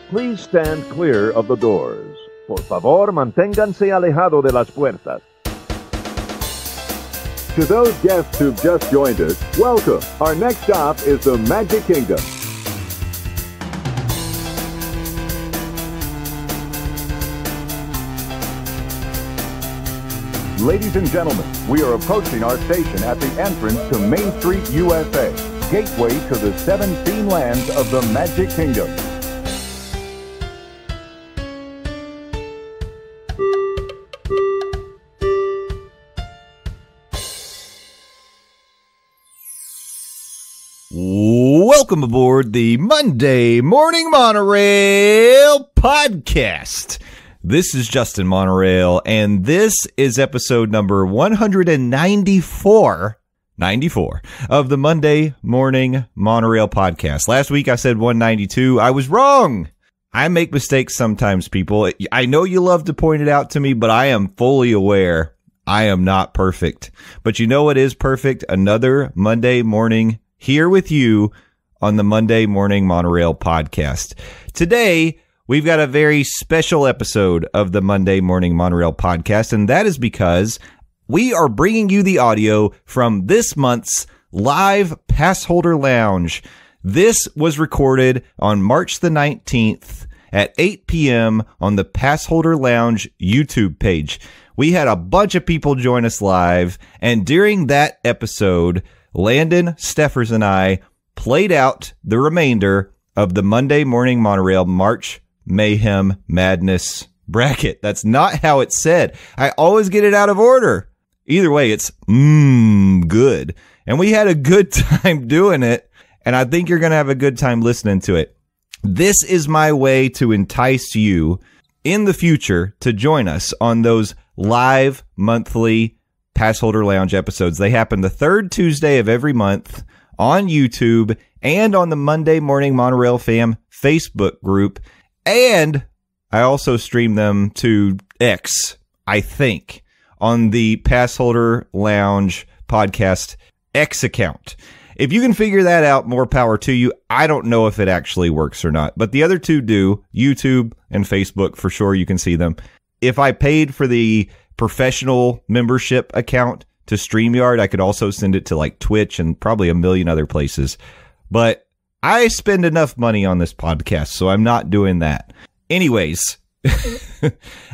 Please stand clear of the doors. Por favor, manténganse alejado de las puertas. To those guests who've just joined us, welcome. Our next stop is the Magic Kingdom. Ladies and gentlemen, we are approaching our station at the entrance to Main Street, USA, gateway to the 7 theme lands of the Magic Kingdom. Welcome aboard the Monday Morning Monorail podcast. This is Justin Monorail, and this is episode number 194 of the Monday Morning Monorail podcast. Last week I said 192. I was wrong. I make mistakes sometimes, people. I know you love to point it out to me, but I am fully aware I am not perfect. But you know what is perfect? Another Monday morning here with you on the Monday Morning Monorail podcast. Today, we've got a very special episode of the Monday Morning Monorail podcast, and that is because we are bringing you the audio from this month's live Passholder Lounge. This was recorded on March the 19th at 8 p.m. on the Passholder Lounge YouTube page. We had a bunch of people join us live, and during that episode, Landon, Stephers, and I played out the remainder of the Monday Morning Monorail March Mayhem Madness bracket. That's not how it's said. I always get it out of order. Either way, it's good. And we had a good time doing it, and I think you're going to have a good time listening to it. This is my way to entice you in the future to join us on those live monthly Passholder Lounge episodes. They happen the third Tuesday of every month on YouTube and on the Monday Morning Monorail Fam Facebook group. And I also stream them to X, I think, on the Passholder Lounge podcast X account. If you can figure that out, more power to you. I don't know if it actually works or not, but the other two do. YouTube and Facebook, for sure, you can see them. If I paid for the professional membership account to StreamYard, I could also send it to like Twitch and probably a million other places. But I spend enough money on this podcast, so I'm not doing that. Anyways,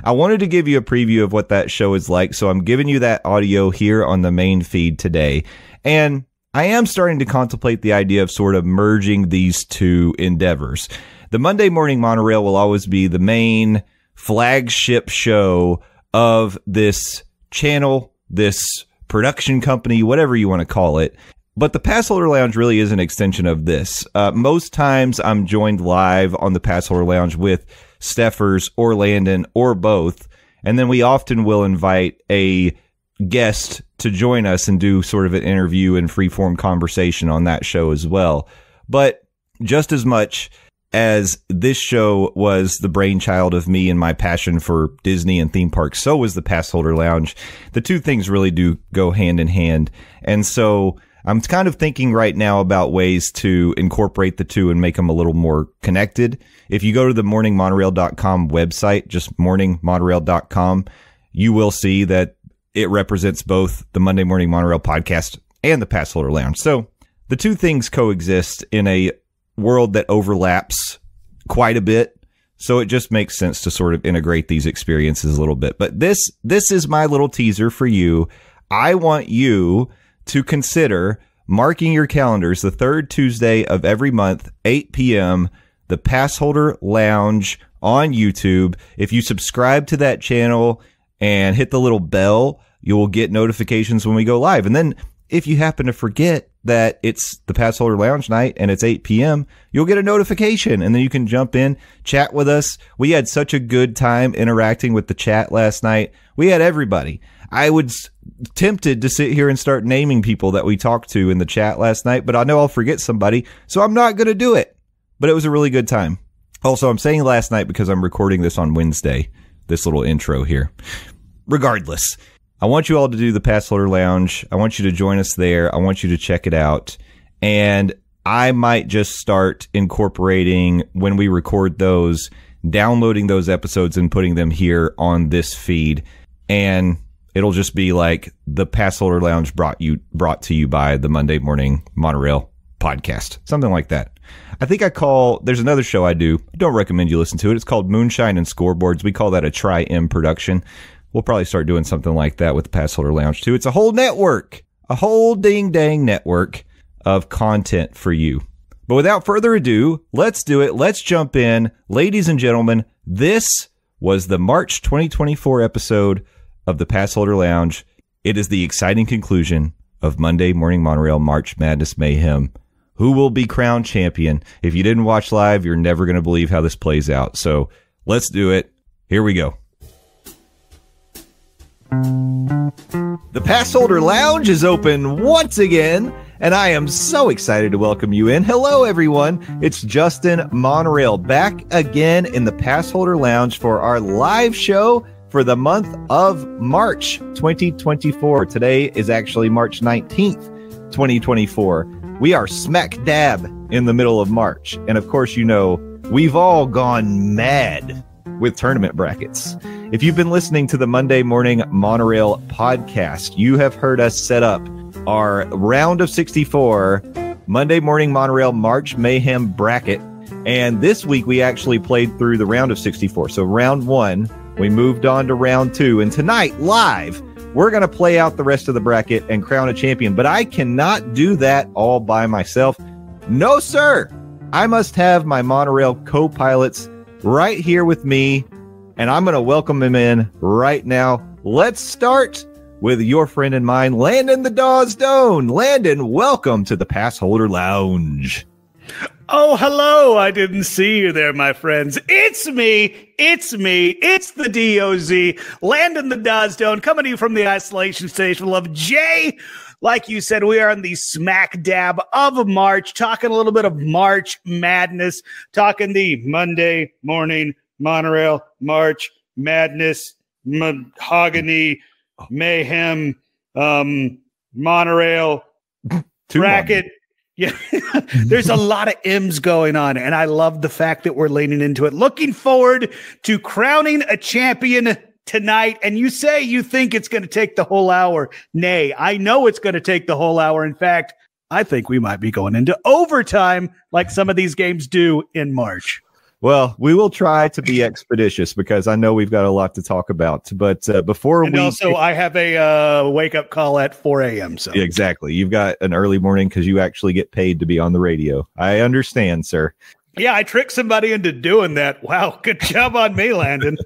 I wanted to give you a preview of what that show is like, so I'm giving you that audio here on the main feed today. And I am starting to contemplate the idea of sort of merging these two endeavors. The Monday Morning Monorail will always be the main flagship show of this channel, this production company, whatever you want to call it. But the Passholder Lounge really is an extension of this. Most times I'm joined live on the Passholder Lounge with Stephers or Landon or both. And then we often will invite a guest to join us and do sort of an interview and freeform conversation on that show as well. But just as much as this show was the brainchild of me and my passion for Disney and theme parks, so was the Passholder Lounge. The two things really do go hand in hand. And so I'm kind of thinking right now about ways to incorporate the two and make them a little more connected. If you go to the morningmonorail.com website, just morningmonorail.com, you will see that it represents both the Monday Morning Monorail podcast and the Passholder Lounge. So the two things coexist in a world that overlaps quite a bit. So it just makes sense to sort of integrate these experiences a little bit. But this is my little teaser for you. I want you to consider marking your calendars the third Tuesday of every month, 8 p.m., the Passholder Lounge on YouTube. If you subscribe to that channel and hit the little bell, you will get notifications when we go live. And then if you happen to forget that it's the Passholder Lounge night and it's 8 p.m., you'll get a notification, and then you can jump in, chat with us. We had such a good time interacting with the chat last night. We had everybody. I was tempted to sit here and start naming people that we talked to in the chat last night, but I know I'll forget somebody, so I'm not going to do it. But it was a really good time. Also, I'm saying last night because I'm recording this on Wednesday, this little intro here. Regardless, I want you all to do the Passholder Lounge. I want you to join us there. I want you to check it out. And I might just start incorporating when we record those, downloading those episodes and putting them here on this feed. And it'll just be like the Passholder Lounge brought to you by the Monday Morning Monorail podcast, something like that. I think there's another show I do. I don't recommend you listen to it. It's called Moonshine and Scoreboards. We call that a Tri-M production. We'll probably start doing something like that with the Passholder Lounge too. It's a whole network, a whole ding dang network of content for you. But without further ado, let's do it. Let's jump in. Ladies and gentlemen, this was the March 2024 episode of the Passholder Lounge. It is the exciting conclusion of Monday Morning Monorail March Madness Mayhem. Who will be crowned champion? If you didn't watch live, you're never going to believe how this plays out. So let's do it. Here we go. The Passholder Lounge is open once again, and I am so excited to welcome you in. Hello, everyone. It's Justin Monorail back again in the Passholder Lounge for our live show for the month of March 2024. Today is actually March 19th, 2024. We are smack dab in the middle of March. And of course, you know, we've all gone mad with tournament brackets. If you've been listening to the Monday Morning Monorail podcast, you have heard us set up our round of 64 Monday Morning Monorail March Mayhem bracket. And this week we actually played through the round of 64. So round 1, we moved on to round 2. And tonight, live, we're going to play out the rest of the bracket and crown a champion. But I cannot do that all by myself. No, sir. I must have my Monorail co-pilots right here with me. And I'm going to welcome them in right now. Let's start with your friend and mine, Landon the Dawsdone. Landon, welcome to the Passholder Lounge. Oh, hello. I didn't see you there, my friends. It's me. It's the DOZ, Landon the Dawsdone, coming to you from the isolation station. Love Jay. Like you said, we are in the smack dab of March, talking a little bit of March Madness, talking the Monday Morning Monorail March Madness, Mahogany, Mayhem, Monorail, bracket. Yeah, there's a lot of M's going on, and I love the fact that we're leaning into it. Looking forward to crowning a champion tonight. And you say you think it's going to take the whole hour. Nay, I know it's going to take the whole hour. In fact, I think we might be going into overtime like some of these games do in March. Well, we will try to be expeditious because I know we've got a lot to talk about. But I have a wake-up call at 4 a.m. So exactly, you've got an early morning because you actually get paid to be on the radio. I understand, sir. Yeah, I tricked somebody into doing that. Wow, good job on me, Landon.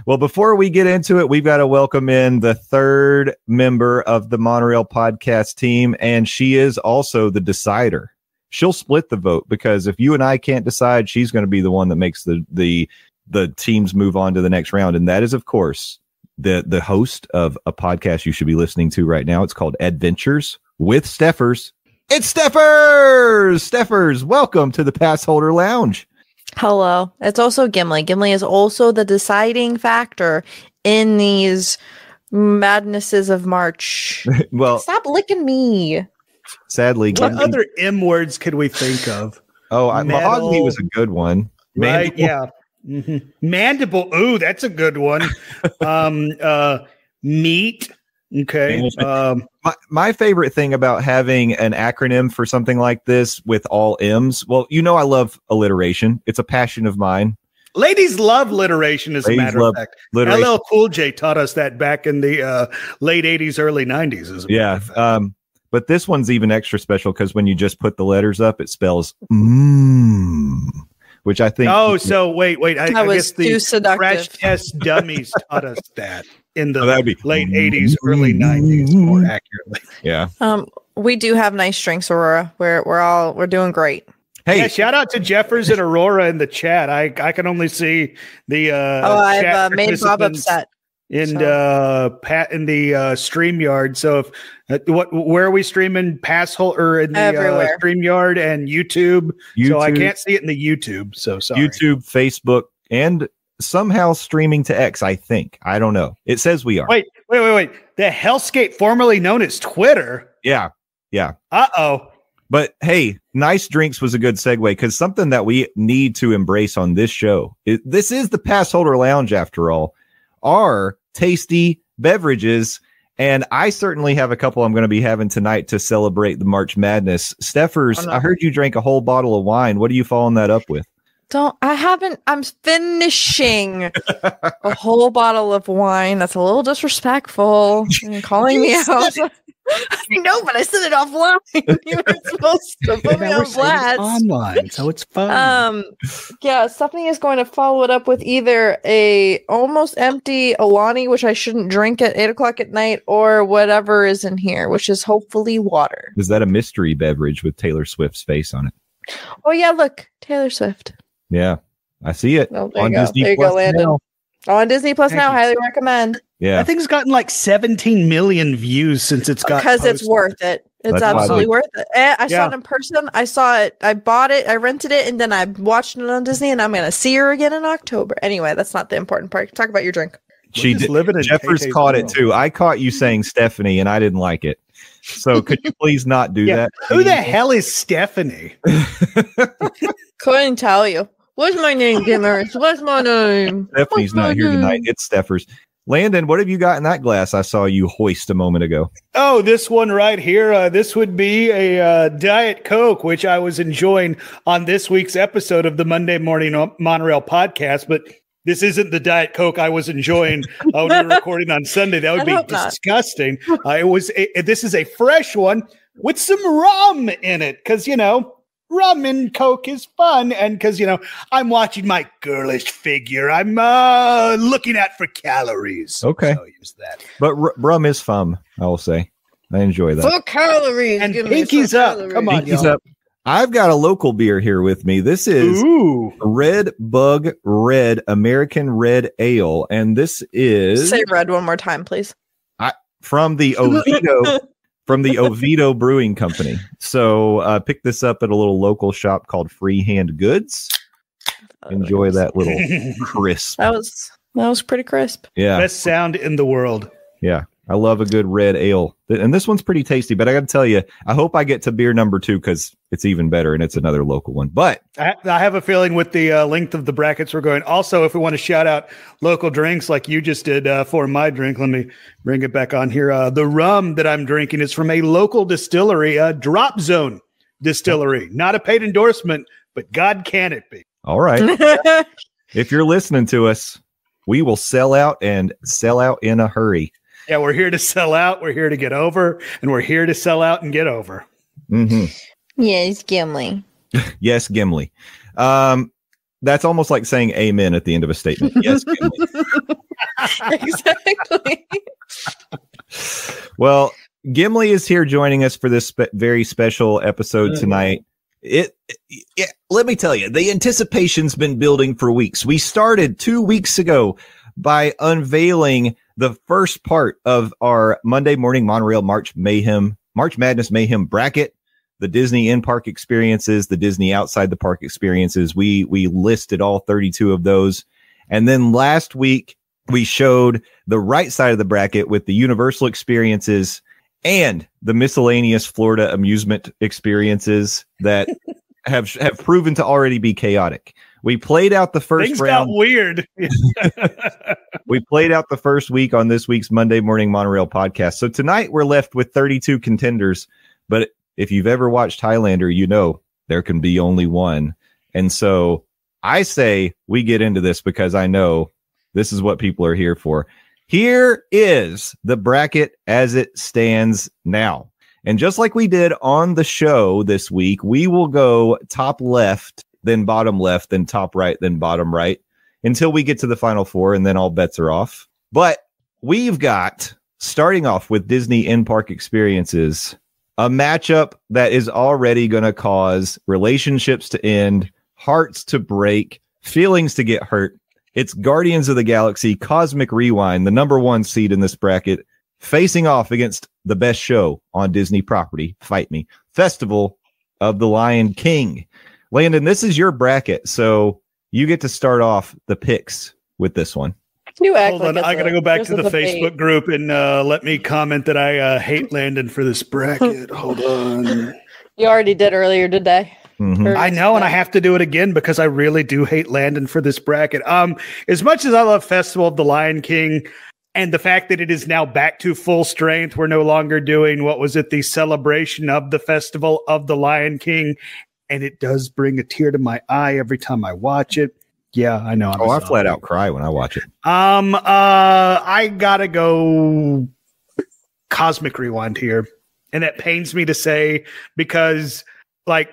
Well, before we get into it, we've got to welcome in the third member of the Monorail podcast team, and she is also the decider. She'll split the vote because if you and I can't decide, she's going to be the one that makes the teams move on to the next round. And that is, of course, the host of a podcast you should be listening to right now. It's called Adventures with Stephers. It's Stephers! Stephers, welcome to the Passholder Lounge. Hello. It's also Gimli. Gimli is also the deciding factor in these madnesses of March. Well, stop licking me. Sadly, what other M words could we think of? Oh, Mahogany was a good one. Right? Yeah. Mm-hmm. Mandible. Ooh, that's a good one. Meat. Okay. My favorite thing about having an acronym for something like this with all M's. Well, you know, I love alliteration. It's a passion of mine. Ladies love alliteration, as a matter of fact. LL Cool J taught us that back in the late 80s, early 90s. Yeah. But this one's even extra special because when you just put the letters up, it spells which I think. Oh, so wait. I guess the seductive. Crash Test Dummies taught us that in the late 80s, early 90s, more accurately. Yeah. We do have nice drinks, Aurora. We're doing great. Hey, yeah, shout out to Jeffers and Aurora in the chat. I can only see the I've made Bob upset. In Pat in the StreamYard. So if where are we streaming? Passholder in the StreamYard and YouTube. So I can't see it in the YouTube. So sorry. YouTube, Facebook, and somehow streaming to X. I think. I don't know. It says we are. Wait. The Hellscape, formerly known as Twitter. Yeah. Uh-oh. But hey, nice drinks was a good segue because something that we need to embrace on this show. This is the Passholder Lounge, after all, are tasty beverages. And I certainly have a couple I'm going to be having tonight to celebrate the March Madness. Stephers, I heard you drank a whole bottle of wine. What are you following that up with? I'm finishing a whole bottle of wine. That's a little disrespectful. You're calling me out. I know, but I said it offline. You were supposed to put me on blast. Online, so it's fun. Yeah, Stephanie is going to follow it up with either a almost empty Alani, which I shouldn't drink at 8:00 at night, or whatever is in here, which is hopefully water. Is that a mystery beverage with Taylor Swift's face on it? Oh yeah, look, Taylor Swift. Yeah, I see it on Disney there you Plus go, Landon. now. On Disney Plus now, highly recommend. Yeah, I think it's gotten like 17 million views since it's got because it's worth it. It's That's absolutely why worth it. I saw it in person. I saw it. I bought it. I rented it, and then I watched it on Disney. And I'm going to see her again in October. Anyway, that's not the important part. Talk about your drink. She did. Jeffers caught it too. I caught you saying Stephanie, and I didn't like it. So could you please not do that? Who the hell is Stephanie? Couldn't tell you. What's my name, Gimmers? What's my name? Stephanie's not here tonight. It's Stephers. Landon, what have you got in that glass I saw you hoist a moment ago? Oh, this one right here. This would be a Diet Coke, which I was enjoying on this week's episode of the Monday Morning Monorail podcast. But this isn't the Diet Coke I was enjoying when we were recording on Sunday. That would be disgusting. This is a fresh one with some rum in it because, rum and Coke is fun. And because, I'm watching my girlish figure. I'm looking at for calories. Okay. So use that. But rum is fun, I will say. I enjoy that. For calories. And pinkies up. Calories. Come on, pinkies y'all. up. I've got a local beer here with me. This is Red Bug Red American Red Ale. And this is... Say red one more time, please. From the Oviedo... From the Oviedo Brewing Company. So pick this up at a little local shop called Freehand Goods. Enjoy that little crisp. That was pretty crisp. Yeah. Best sound in the world. Yeah. I love a good red ale. And this one's pretty tasty, but I got to tell you, I hope I get to beer number 2 because it's even better and it's another local one. But I have a feeling with the length of the brackets we're going. Also, if we want to shout out local drinks like you just did for my drink, let me bring it back on here. The rum that I'm drinking is from a local distillery, Drop Zone Distillery. Not a paid endorsement, but God can it be. All right. If you're listening to us, we will sell out and sell out in a hurry. Yeah, we're here to sell out. We're here to get over, and we're here to sell out and get over. Mm-hmm. Yes, Gimli. Yes, Gimli. That's almost like saying amen at the end of a statement. Yes, Gimli. Exactly. Well, Gimli is here joining us for this very special episode tonight. Let me tell you, the anticipation's been building for weeks. We started 2 weeks ago by unveiling the first part of our Monday Morning Monorail March Madness Mayhem bracket, the Disney in-park experiences, the Disney outside the park experiences. We listed all 32 of those. And then last week, we showed the right side of the bracket with the Universal experiences and the miscellaneous Florida amusement experiences that have proven to already be chaotic. We played out the first Things round. got weird. We played out the first week on this week's Monday Morning Monorail podcast. So tonight we're left with 32 contenders. But if you've ever watched Highlander, you know there can be only one. And so I say we get into this because I know this is what people are here for. Here is the bracket as it stands now. And just like we did on the show this week, we will go top left, then bottom left, then top right, then bottom right until we get to the final 4, and then all bets are off. But we've got, starting off with Disney in-park experiences, a matchup that is already going to cause relationships to end, hearts to break, feelings to get hurt. It's Guardians of the Galaxy Cosmic Rewind, the number 1 seed in this bracket, facing off against the best show on Disney property, Fight Me, Festival of the Lion King. Landon, this is your bracket, so you get to start off the picks with this one. You act Hold like on, I got to go back to the Facebook group and let me comment that I hate Landon for this bracket. Hold on. You already did earlier today. I know, and I have to do it again because I really do hate Landon for this bracket. As much as I love Festival of the Lion King and the fact that it is now back to full strength, we're no longer doing, the celebration of the Festival of the Lion King, and it does bring a tear to my eye every time I watch it. Yeah, I know. I flat out cry when I watch it. I gotta go Cosmic Rewind here, and that pains me to say because, like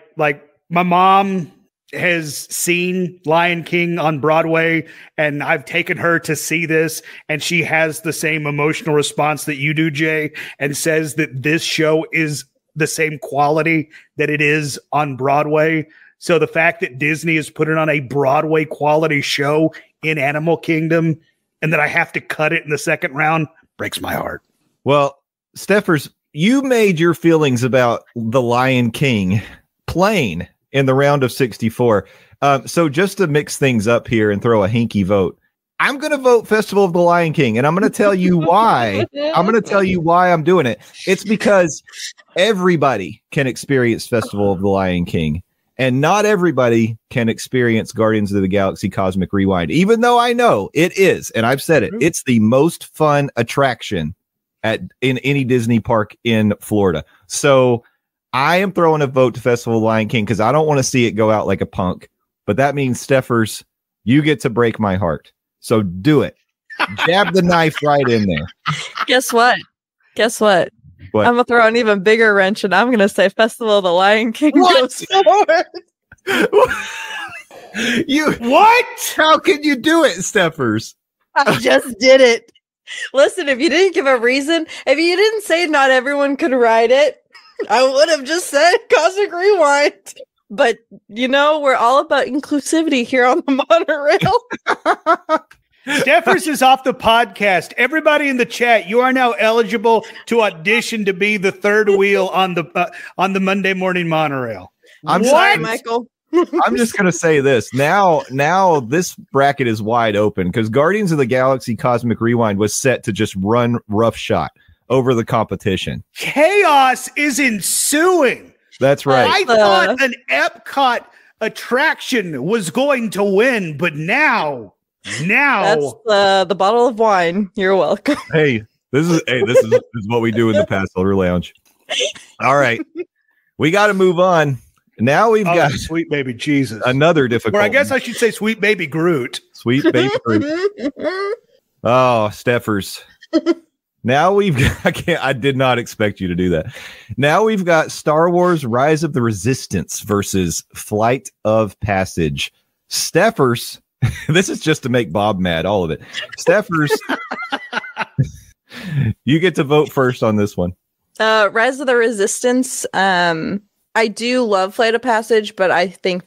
my mom has seen Lion King on Broadway, and I've taken her to see this, and she has the same emotional response that you do, Jay, and says that this show is the same quality that it is on Broadway. So the fact that Disney is putting on a Broadway quality show in Animal Kingdom and that I have to cut it in the second round breaks my heart. Well, Stephers, you made your feelings about the Lion King plain in the round of 64. So just to mix things up here and throw a hinky vote, I'm going to vote Festival of the Lion King, and I'm going to tell you why. I'm doing it. It's because everybody can experience Festival of the Lion King, and not everybody can experience Guardians of the Galaxy Cosmic Rewind, even though I know it is, and I've said it, it's the most fun attraction in any Disney park in Florida. So I am throwing a vote to Festival of the Lion King because I don't want to see it go out like a punk. But that means, Stephers, you get to break my heart. So do it. Jab the knife right in there. Guess what? What? I'm going to throw an even bigger wrench, and I'm going to say Festival of the Lion King goes forward. What? How can you do it, Stephers? I just did it. Listen, if you didn't give a reason, if you didn't say not everyone could ride it, I would have just said Cosmic Rewind. But, we're all about inclusivity here on the monorail. Stephers is off the podcast. Everybody in the chat, you are now eligible to audition to be the third wheel on the Monday morning monorail. I'm sorry, Michael. I'm just going to say this. Now this bracket is wide open because Guardians of the Galaxy Cosmic Rewind was set to just run roughshod over the competition. Chaos is ensuing. That's right. I thought an Epcot attraction was going to win, but now that's the bottle of wine. You're welcome. Hey, this is what we do in the Passholder Lounge. All right, we got to move on. Now we've got Sweet Baby Jesus, another difficult. Or I guess I should say Sweet Baby Groot. Sweet Baby Groot. Oh, Stephers. Now we've got, I did not expect you to do that. Now we've got Star Wars Rise of the Resistance versus Flight of Passage. Stephers, this is just to make Bob mad, all of it. Stephers, you get to vote first on this one. Rise of the Resistance. I do love Flight of Passage, but I think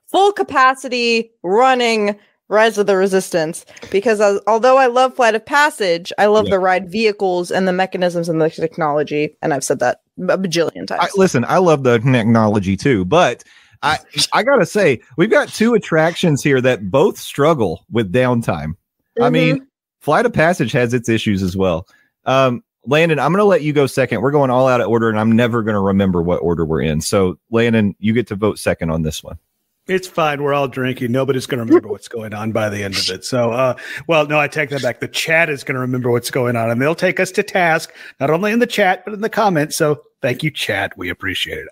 full capacity running Rise of the Resistance, because although I love Flight of Passage, I love the ride vehicles and the mechanisms and the technology, and I've said that a bajillion times. I love the technology too, but I gotta say, we've got two attractions here that both struggle with downtime. Mm-hmm. I mean, Flight of Passage has its issues as well. Landon, I'm going to let you go second. We're going all out of order, and I'm never going to remember what order we're in. So, Landon, you get to vote second on this one. It's fine. We're all drinking. Nobody's going to remember what's going on by the end of it. So, no, I take that back. The chat is going to remember what's going on, and they'll take us to task, not only in the chat, but in the comments. So thank you, chat. We appreciate it.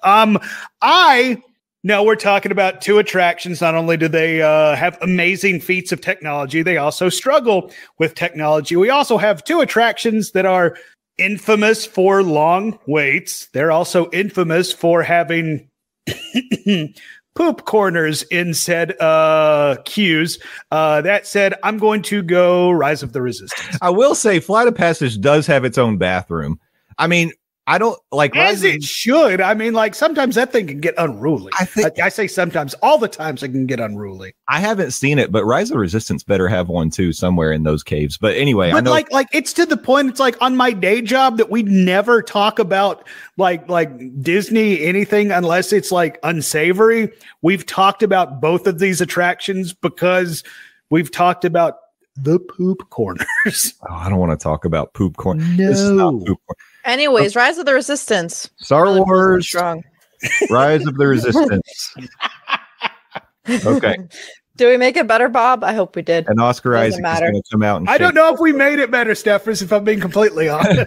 We're talking about two attractions. Not only do they have amazing feats of technology, they also struggle with technology. We also have two attractions that are infamous for long waits. They're also infamous for having poop corners in said queues. That said, I'm going to go Rise of the Resistance. I will say Flight of Passage does have its own bathroom. I mean, I don't like it should. I mean, like sometimes that thing can get unruly. I say sometimes, all the times it can get unruly. I haven't seen it, but Rise of Resistance better have one too somewhere in those caves. But anyway, I know like it's to the point. It's like on my day job that we never talk about like Disney anything unless it's like unsavory. We've talked about both of these attractions because we've talked about the poop corners. Oh, I don't want to talk about poop corners. No. This is not poop corners. Anyways, Rise of the Resistance. Star Really Wars, strong. Rise of the Resistance. Okay. Do we make it better, Bob? I hope we did. And Oscar Doesn't Isaac matter. is going to come out and I shake. don't know if we made it better, Stephers, if I'm being completely honest.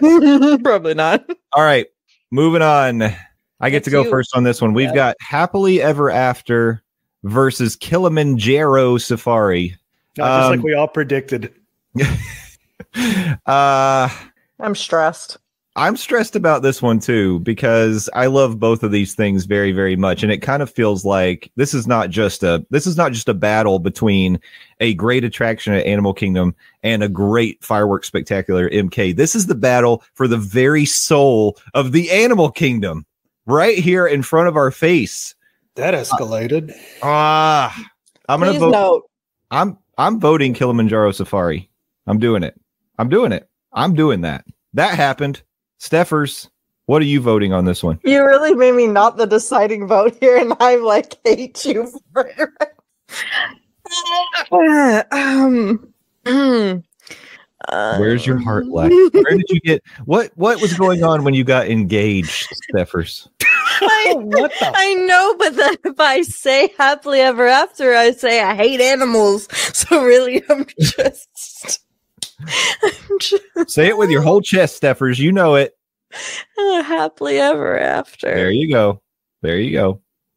Probably not. All right, moving on. I get to go first on this one. We've got Happily Ever After versus Kilimanjaro Safari. Just like we all predicted. I'm stressed. I'm stressed about this one too, because I love both of these things very, very much. And it kind of feels like this is not just a battle between a great attraction at Animal Kingdom and a great fireworks spectacular MK. This is the battle for the very soul of the Animal Kingdom right here in front of our face. That escalated. I'm going to vote. I'm voting Kilimanjaro Safari. I'm doing it. I'm doing that. That happened. Steffers, what are you voting on this one? You really made me not the deciding vote here, and I like hate you for it. Where's your heart lie? Where did you get what was going on when you got engaged, Steffers? I know, but then if I say happily ever after, I say I hate animals. So really, I'm just say it with your whole chest, Steffers. You know it. Happily ever after. There you go.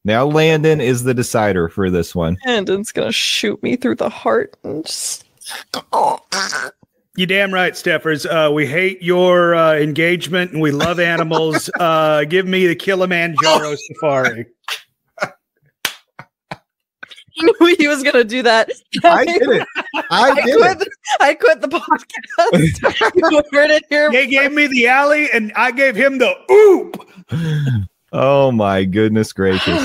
Now Landon is the decider for this one. Landon's gonna shoot me through the heart and just. You damn right, Steffers. We hate your engagement and we love animals. Give me the Kilimanjaro Safari. You knew he was gonna do that. I did it. I quit the podcast. You heard it here. They gave me the alley and I gave him the oop. Oh my goodness gracious.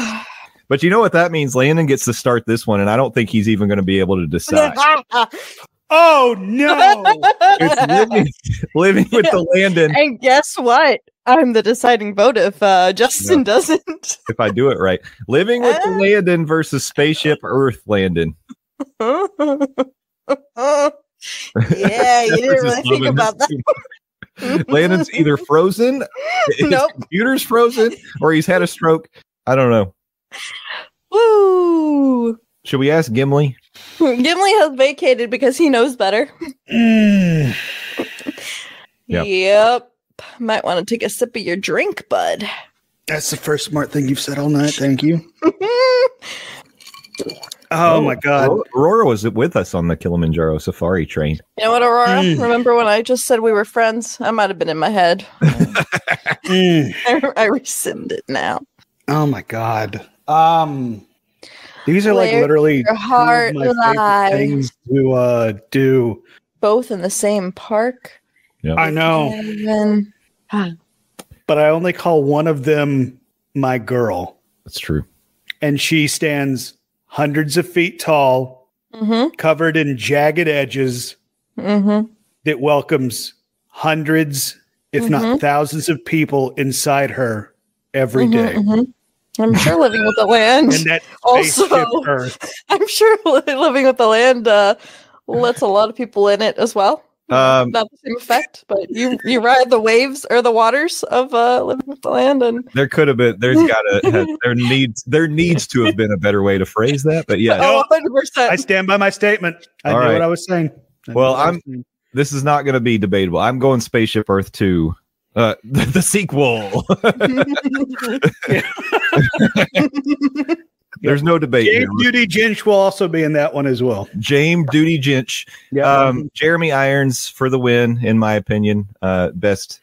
But you know what that means? Landon gets to start this one, and I don't think he's even going to be able to decide. Oh no! It's living with the Landon. And guess what? I'm the deciding vote if Justin doesn't. If I do it right. Living with the Landon versus Spaceship Earth Landon. Yeah, you didn't really think about that. Landon's either frozen, his computer's frozen, or he's had a stroke. I don't know. Woo! Should we ask Gimli? Gimli has vacated because he knows better. Yep. Might want to take a sip of your drink, bud. That's the first smart thing you've said all night. Thank you. Oh my God. Aurora was with us on the Kilimanjaro Safari train. You know what, Aurora? Remember when I just said we were friends? I might have been in my head. I rescind it now. Oh my God. These are like literally your heart two of my favorite things to do. Both in the same park. Yep. I know. But I only call one of them my girl. That's true. And she stands hundreds of feet tall, covered in jagged edges, that welcomes hundreds, if not thousands of people inside her every day. I'm sure living with the land. And that also, Earth. I'm sure living with the land lets a lot of people in it as well. Not the same effect, but you ride the waves or the waters of living with the land, and there could have been. There needs to have been a better way to phrase that. But yeah, 100%. I stand by my statement. I knew what I was saying. This is not going to be debatable. I'm going Spaceship Earth 2. The sequel. There's no debate. James Duty Jinch will also be in that one as well. James Duty Jinch. Jeremy Irons for the win, in my opinion. Best.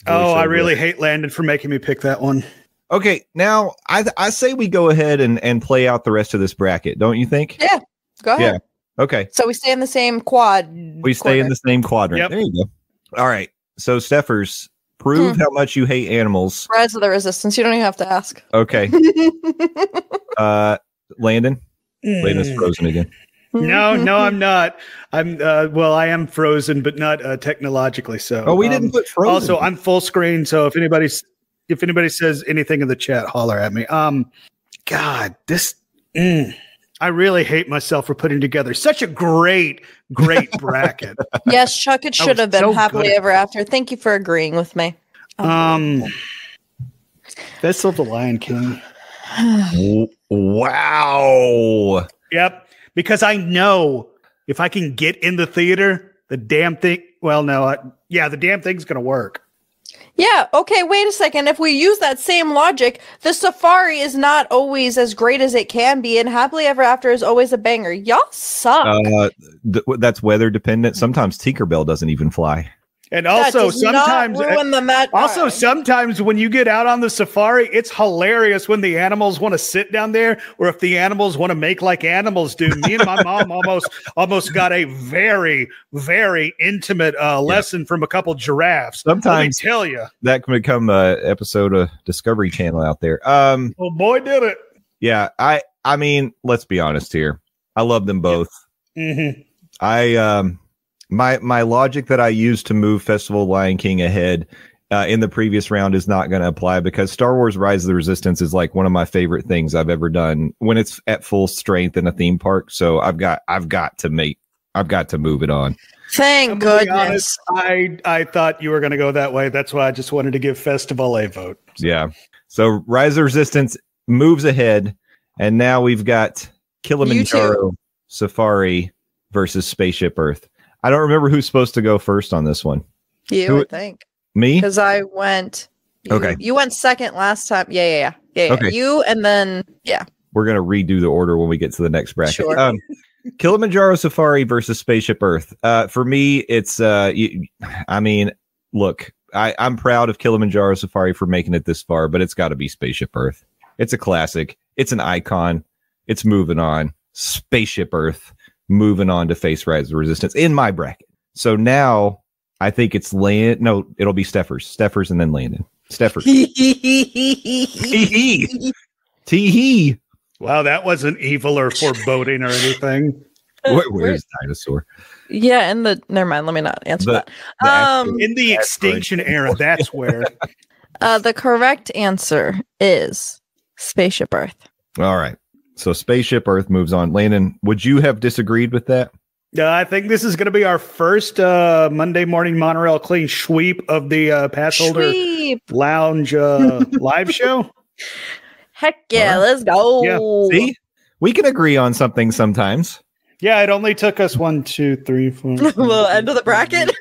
Oh, I really hate Landon for making me pick that one. Okay, now I say we go ahead and play out the rest of this bracket, don't you think? Yeah, go ahead. Yeah. Okay. So we stay in the same quad. We stay in the same quadrant. Yep. There you go. All right. So, Steffers, prove how much you hate animals. Rise of the Resistance. You don't even have to ask. Okay. Landon? Landon's frozen again. No, I'm not. I am frozen, but not technologically so. Oh, we didn't put frozen. Also, I'm full screen, so if anybody says anything in the chat, holler at me. God, this I really hate myself for putting together such a great bracket. Yes, Chuck, it should have been Happily Ever After. Thank you for agreeing with me. Best of the Lion King. Wow. Yep. Because I know if I can get in the theater, the damn thing. Well, no. The damn thing's going to work. Yeah. Okay. Wait a second. If we use that same logic, the Safari is not always as great as it can be, and Happily Ever After is always a banger. Y'all suck. That's weather dependent. Sometimes Tinkerbell doesn't even fly. And also sometimes sometimes when you get out on the safari, it's hilarious when the animals want to sit down there, or if the animals want to make like animals do. Me and my mom almost got a very, very intimate lesson from a couple giraffes. Sometimes let me tell you, that can become an episode of Discovery Channel out there. Oh boy, did it. Yeah, I mean, let's be honest here. I love them both. Mm-hmm. My logic that I used to move Festival Lion King ahead in the previous round is not going to apply, because Star Wars Rise of the Resistance is like one of my favorite things I've ever done when it's at full strength in a theme park. So I've got to move it on. Thank goodness. Honest, I thought you were going to go that way. That's why I just wanted to give Festival a vote. Yeah. So Rise of the Resistance moves ahead, and now we've got Kilimanjaro Safari versus Spaceship Earth. I don't remember who's supposed to go first on this one. I think. Me? Because I went. Okay. You went second last time. Yeah. Okay. You and then, We're going to redo the order when we get to the next bracket. Sure. Kilimanjaro Safari versus Spaceship Earth. For me, it's, look, I'm proud of Kilimanjaro Safari for making it this far, but it's got to be Spaceship Earth. It's a classic. It's an icon. It's moving on. Spaceship Earth. Moving on to face Rise of the Resistance in my bracket. So now I think it's it'll be Stephers and then Landon. Stephers. Tee-hee. Wow, that wasn't evil or foreboding or anything. Where's Dinosaur? Yeah, never mind, let me not answer that. In the extinction era, that's where. The correct answer is Spaceship Earth. All right. So Spaceship Earth moves on. Landon, would you have disagreed with that? I think this is going to be our first Monday morning monorail clean sweep of the Passholder Lounge live show. Heck yeah, let's go. Yeah. See, we can agree on something sometimes. Yeah, it only took us 1, 2, 3, 4. Little end of the bracket.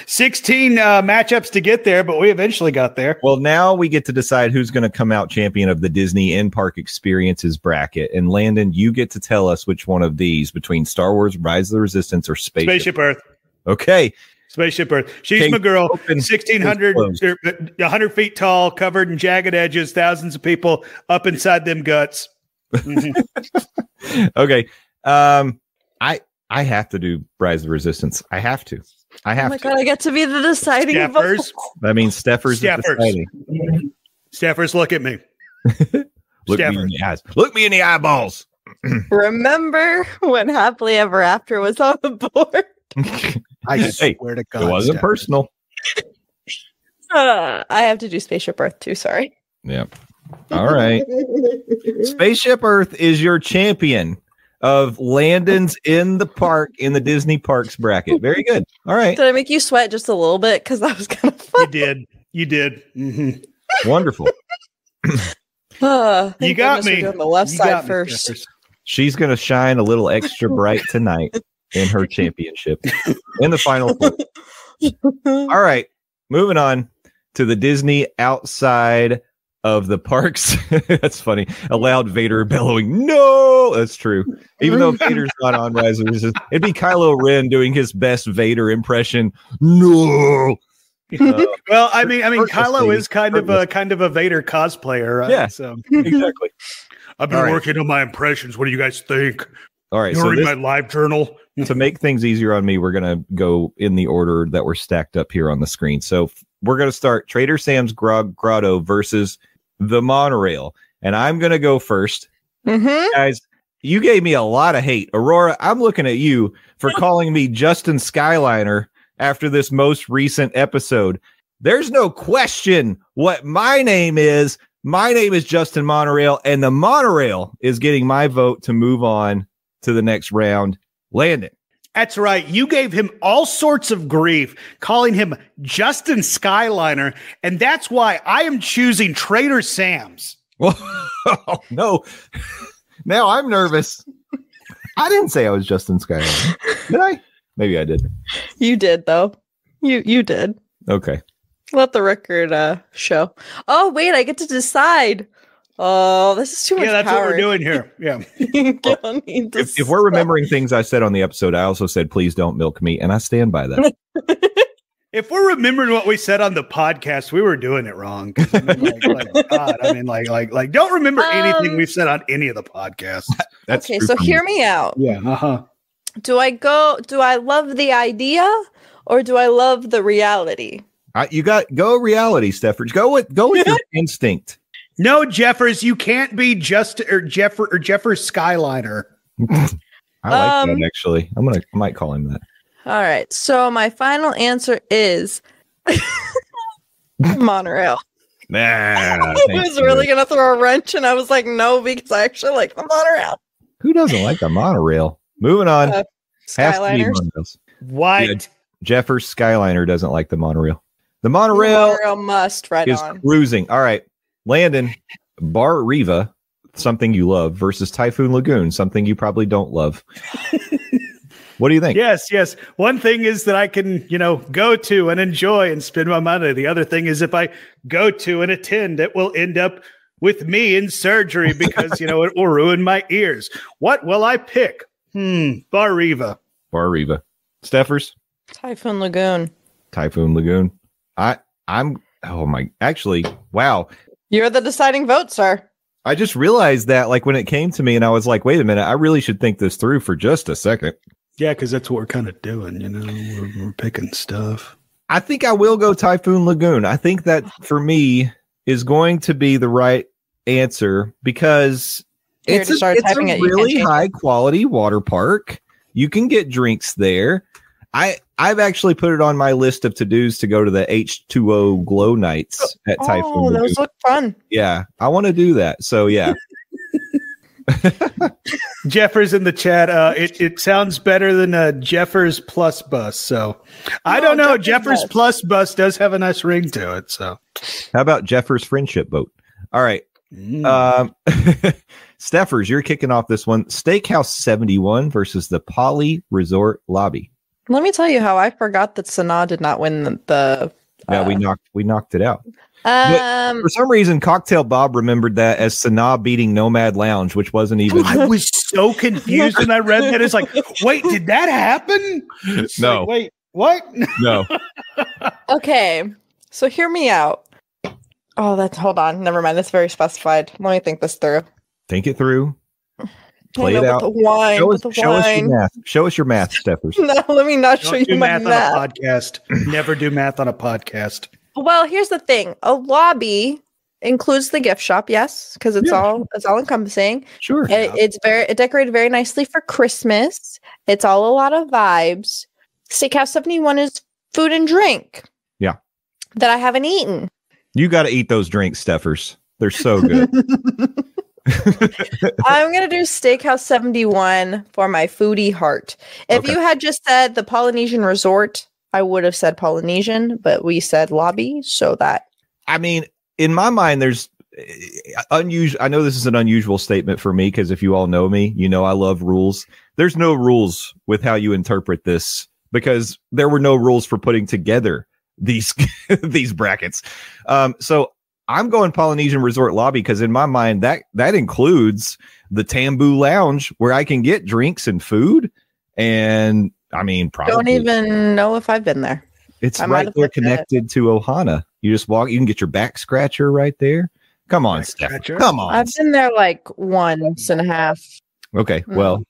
16 matchups to get there, but we eventually got there. Well, now we get to decide who's going to come out champion of the Disney in-park experiences bracket. And Landon, you get to tell us which one of these between Star Wars, Rise of the Resistance, or Spaceship Earth. Okay. Spaceship Earth. She's my girl. 1,600, 100 feet tall, covered in jagged edges, thousands of people up inside them guts. Okay. I have to do Rise of the Resistance. I have to. Oh my God, I get to be the deciding vote. That means Stephers. Stephers, look at me. Look me in the eyes. Look me in the eyeballs. Remember when Happily Ever After was on the board? I swear to God. It wasn't personal. I have to do Spaceship Earth too. Sorry. Yeah. All right. Spaceship Earth is your champion of Landon's in the Disney Parks bracket. Very good. All right. Did I make you sweat just a little bit? Because that was kind of fun. You did. Mm-hmm. Wonderful. You got me. Doing the left side first. She's going to shine a little extra bright tonight in her championship in the final four. All right. Moving on to the Disney outside of the parks. That's funny. A loud Vader bellowing. No, that's true. Even though Vader's not on Rise of the Resistance, it'd be Kylo Ren doing his best Vader impression. No. Well, I mean, Kylo is kind of a Vader cosplayer, right? Yeah, so exactly. I've been working on my impressions. What do you guys think? All right, so read my live journal. To make things easier on me, we're gonna go in the order that we're stacked up here on the screen. So we're gonna start Trader Sam's Grotto versus the Monorail, and I'm gonna go first. Guys, you gave me a lot of hate. Aurora, I'm looking at you for calling me Justin Skyliner after this most recent episode. There's no question what my name is. My name is Justin Monorail, and the Monorail is getting my vote to move on to the next round. Landon. That's right. You gave him all sorts of grief, calling him Justin Skyliner, and that's why I am choosing Trader Sam's. Well, no. Now I'm nervous. I didn't say I was Justin Skyliner. Did I? Maybe I did. You did, though. You did. Okay. Let the record show. Oh, wait, I get to decide. Oh, this is too much Yeah, that's power. what we're doing here. Yeah. If we're remembering things I said on the episode, I also said, please don't milk me. And I stand by that. If we're remembering what we said on the podcast, we were doing it wrong. Don't remember anything we've said on any of the podcasts. That's okay, so hear me out. Yeah. Uh-huh. Do I love the idea or do I love the reality? You got go reality, Stephers. Go with your instinct. No, Jeffers, you can't be Jeffers Skyliner. I like that actually. I might call him that. All right. So my final answer is Monorail. Nah. I was really gonna throw a wrench, and I was like, no, because I actually like the Monorail. Who doesn't like the Monorail? Moving on. Skyliners. What? Yeah, Jeffers Skyliner doesn't like the Monorail. The The Monorail Monorail must right is on. cruising. All right. Landon, Bar Riva, something you love, versus Typhoon Lagoon, something you probably don't love. What do you think? Yes. One thing is that I can, go to and enjoy and spend my money. The other thing is if I go to and attend, it will end up with me in surgery because, it will ruin my ears. What will I pick? Bar Riva. Bar Riva. Steffers? Typhoon Lagoon. Typhoon Lagoon. Wow. You're the deciding vote, sir. I just realized that, like, when it came to me and I was like, wait a minute, I really should think this through for just a second. Yeah, because that's what we're kind of doing, we're picking stuff. I think I will go Typhoon Lagoon. I think that for me is going to be the right answer because it's a really high quality water park. You can get drinks there. I've actually put it on my list of to-dos to go to the H2O glow nights at Typhoon Lagoon. Those look fun. Yeah, I want to do that. So, yeah. Jeffers in the chat. It sounds better than Jeffers Plus Bus. So I don't know. Jeffers Plus Bus does have a nice ring to it. So how about Jeffers Friendship Boat? All right. Steffers, you're kicking off this one. Steakhouse 71 versus the Poly Resort Lobby. Let me tell you how I forgot that Sanaa did not win the Yeah, we knocked it out. But for some reason, Cocktail Bob remembered that as Sanaa beating Nomad Lounge, which wasn't even. I was so confused when I read that. It's like, wait, did that happen? No. Like, wait, what? No. Okay, so hear me out. Oh, hold on. Never mind. That's very specified. Let me think this through. Think it through. Play it out. The wine. Show us your math. Show us your math, Steffers. No, let me not show you my math. On a podcast. Never do math on a podcast. Well, here's the thing. A lobby includes the gift shop, yes, because it's all encompassing. Sure. It's decorated very nicely for Christmas. It's all a lot of vibes. Steakhouse 71 is food and drink. Yeah. That I haven't eaten. You got to eat those drinks, Steffers. They're so good. I'm going to do Steakhouse 71 for my foodie heart. If you had just said the Polynesian Resort, I would have said Polynesian, but we said lobby, so that. I mean, in my mind, there's unusual. I know this is an unusual statement for me because if you all know me, you know I love rules. There's no rules with how you interpret this because there were no rules for putting together these these brackets. So I'm going Polynesian Resort Lobby because in my mind that includes the Tambu Lounge where I can get drinks and food, and I mean probably don't even know if I've been there. It's right there connected to Ohana. You just walk. You can get your back scratcher right there. Come on, Steph. Come on. I've been there like once and a half. Okay, well,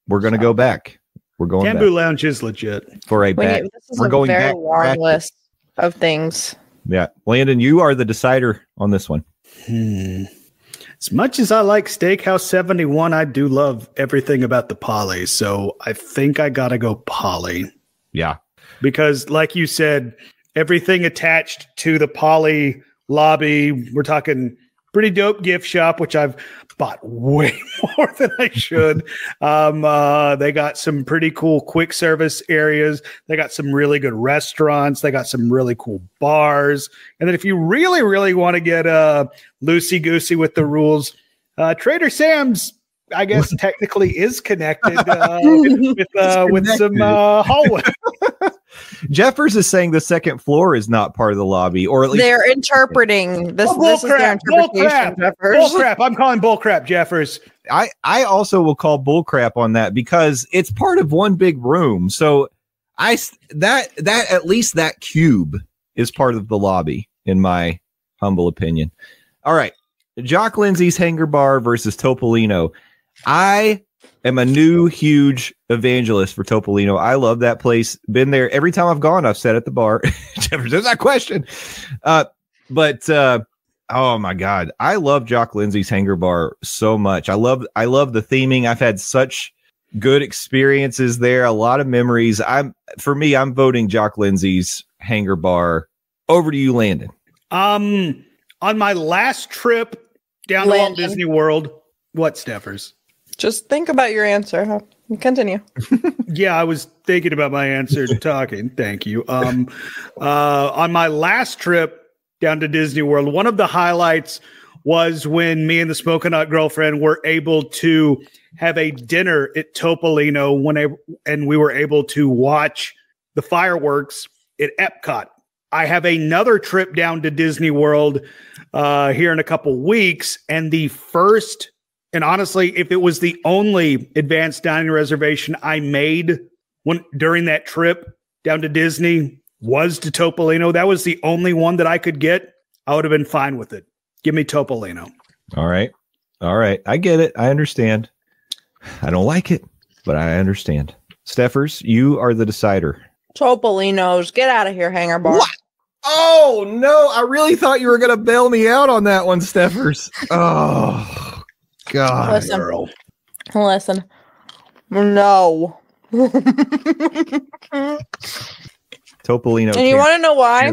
we're gonna go back. We're going. Tambu back Lounge is legit for a back. We're going very long list of things. Yeah, Landon, you are the decider on this one. As much as I like Steakhouse 71, I do love everything about the Poly. So I think I gotta go Poly. Yeah, because like you said, everything attached to the Poly lobby. We're talking pretty dope gift shop, which I've bought way more than I should. They got some pretty cool quick service areas. They got some really good restaurants. They got some really cool bars. And then if you really, really want to get loosey-goosey with the rules, Trader Sam's, I guess, technically is connected with some hallway. Jeffers is saying the second floor is not part of the lobby, or at least they're interpreting this. This is their interpretation. Bull crap! I'm calling bull crap, Jeffers. I also will call bull crap on that because it's part of one big room. So that at least that cube is part of the lobby, in my humble opinion. All right, Jock Lindsay's Hangar Bar versus Topolino. I am a new huge evangelist for Topolino. I love that place. Been there every time I've gone. I've sat at the bar. There's that question. Oh my God, I love Jock Lindsay's Hangar Bar so much. I love the theming. I've had such good experiences there. A lot of memories. I'm voting Jock Lindsay's Hangar Bar. Over to you, Landon. On my last trip down to Walt Disney World, what, Steffers? Just think about your answer. Continue. Yeah, I was thinking about my answer talking. Thank you. On my last trip down to Disney World, one of the highlights was when me and the Smoking Hot Girlfriend were able to have a dinner at Topolino and we were able to watch the fireworks at Epcot. I have another trip down to Disney World here in a couple weeks, and the first, and honestly, if it was the only advanced dining reservation I made during that trip down to Disney was to Topolino, that was the only one that I could get, I would have been fine with it. Give me Topolino. All right. I get it. I understand. I don't like it, but I understand. Steffers, you are the decider. Topolino's. Get out of here, Hangar Bar. What? Oh, no. I really thought you were going to bail me out on that one, Steffers. Oh, God. Listen. No. Topolino. And you want to know why?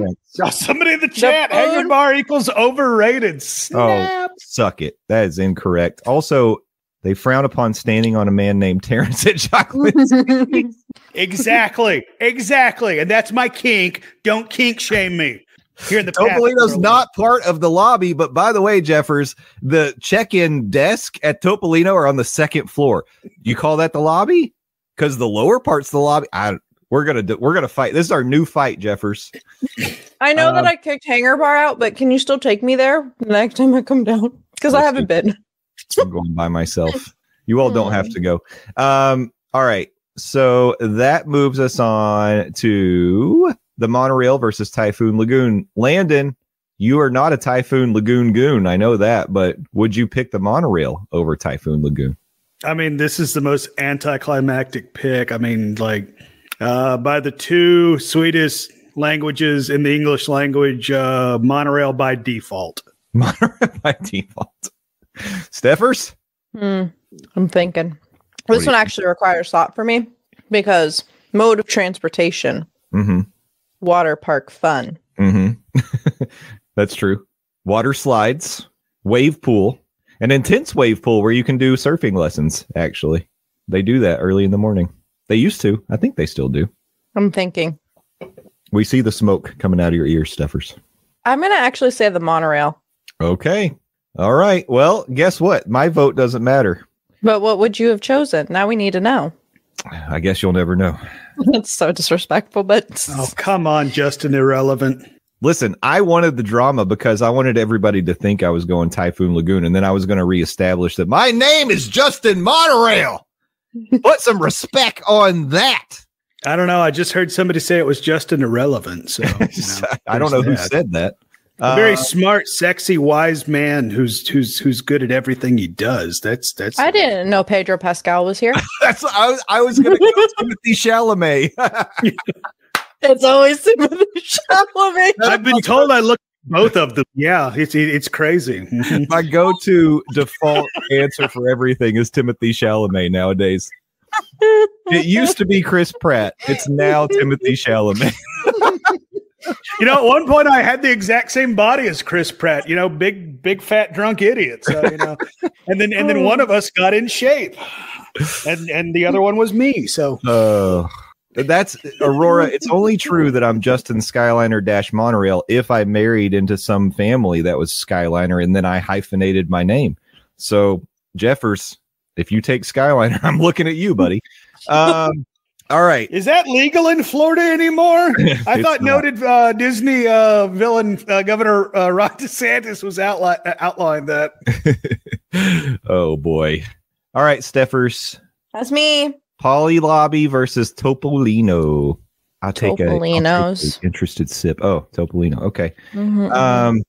Somebody in the chat, Hangar Bar equals overrated. Oh, Snap. suck it. That is incorrect. Also, they frown upon standing on a man named Terrence at Jock Lindsay. Exactly. And that's my kink. Don't kink shame me. Here in the Topolino's not part of the lobby, but by the way, Jeffers, the check-in desk at Topolino are on the second floor. You call that the lobby? Because the lower part's the lobby. We're gonna fight. This is our new fight, Jeffers. I know that I kicked Hangar Bar out, but can you still take me there the next time I come down? Because I haven't been. I'm going by myself. You all don't have to go. All right. So that moves us on to the Monorail versus Typhoon Lagoon. Landon, you are not a Typhoon Lagoon goon. I know that, but would you pick the Monorail over Typhoon Lagoon? I mean, this is the most anticlimactic pick. I mean, like, by the two sweetest languages in the English language, Monorail by default. Monorail by default. Steffers? I'm thinking. This one actually requires thought for me because mode of transportation, water park fun. That's true. Water slides, wave pool, an intense wave pool where you can do surfing lessons, actually. They do that early in the morning. They used to. I think they still do. I'm thinking. We see the smoke coming out of your ears, Steffers. I'm going to actually say the Monorail. Okay. All right. Well, guess what? My vote doesn't matter. But what would you have chosen? Now we need to know. I guess you'll never know. That's so disrespectful, but... Oh, come on, Justin Irrelevant. Listen, I wanted the drama because I wanted everybody to think I was going Typhoon Lagoon, and then I was going to reestablish that my name is Justin Monorail. Put some respect on that. I don't know. I just heard somebody say it was Justin Irrelevant. So I don't know who said that. A very smart, sexy, wise man who's good at everything he does. That's. I didn't know Pedro Pascal was here. I was going to go Timothy Chalamet. It's always Timothy Chalamet. I've been told I look both of them. Yeah, it's crazy. My go-to default answer for everything is Timothy Chalamet nowadays. It used to be Chris Pratt. It's now Timothy Chalamet. At one point I had the exact same body as Chris Pratt. Big fat drunk idiot. So and then one of us got in shape, and the other one was me. So. That's Aurora. It's only true that I'm Justin Skyliner - Monorail if I married into some family that was Skyliner and then I hyphenated my name. So Jeffers, if you take Skyliner, I'm looking at you, buddy. All right. Is that legal in Florida anymore? I thought noted Disney villain Governor Ron DeSantis was outlawing that. Oh boy. All right, Steffers. That's me. Polly Lobby versus Topolino. I'll take an interested sip. Oh, Topolino. Okay. Mm-hmm.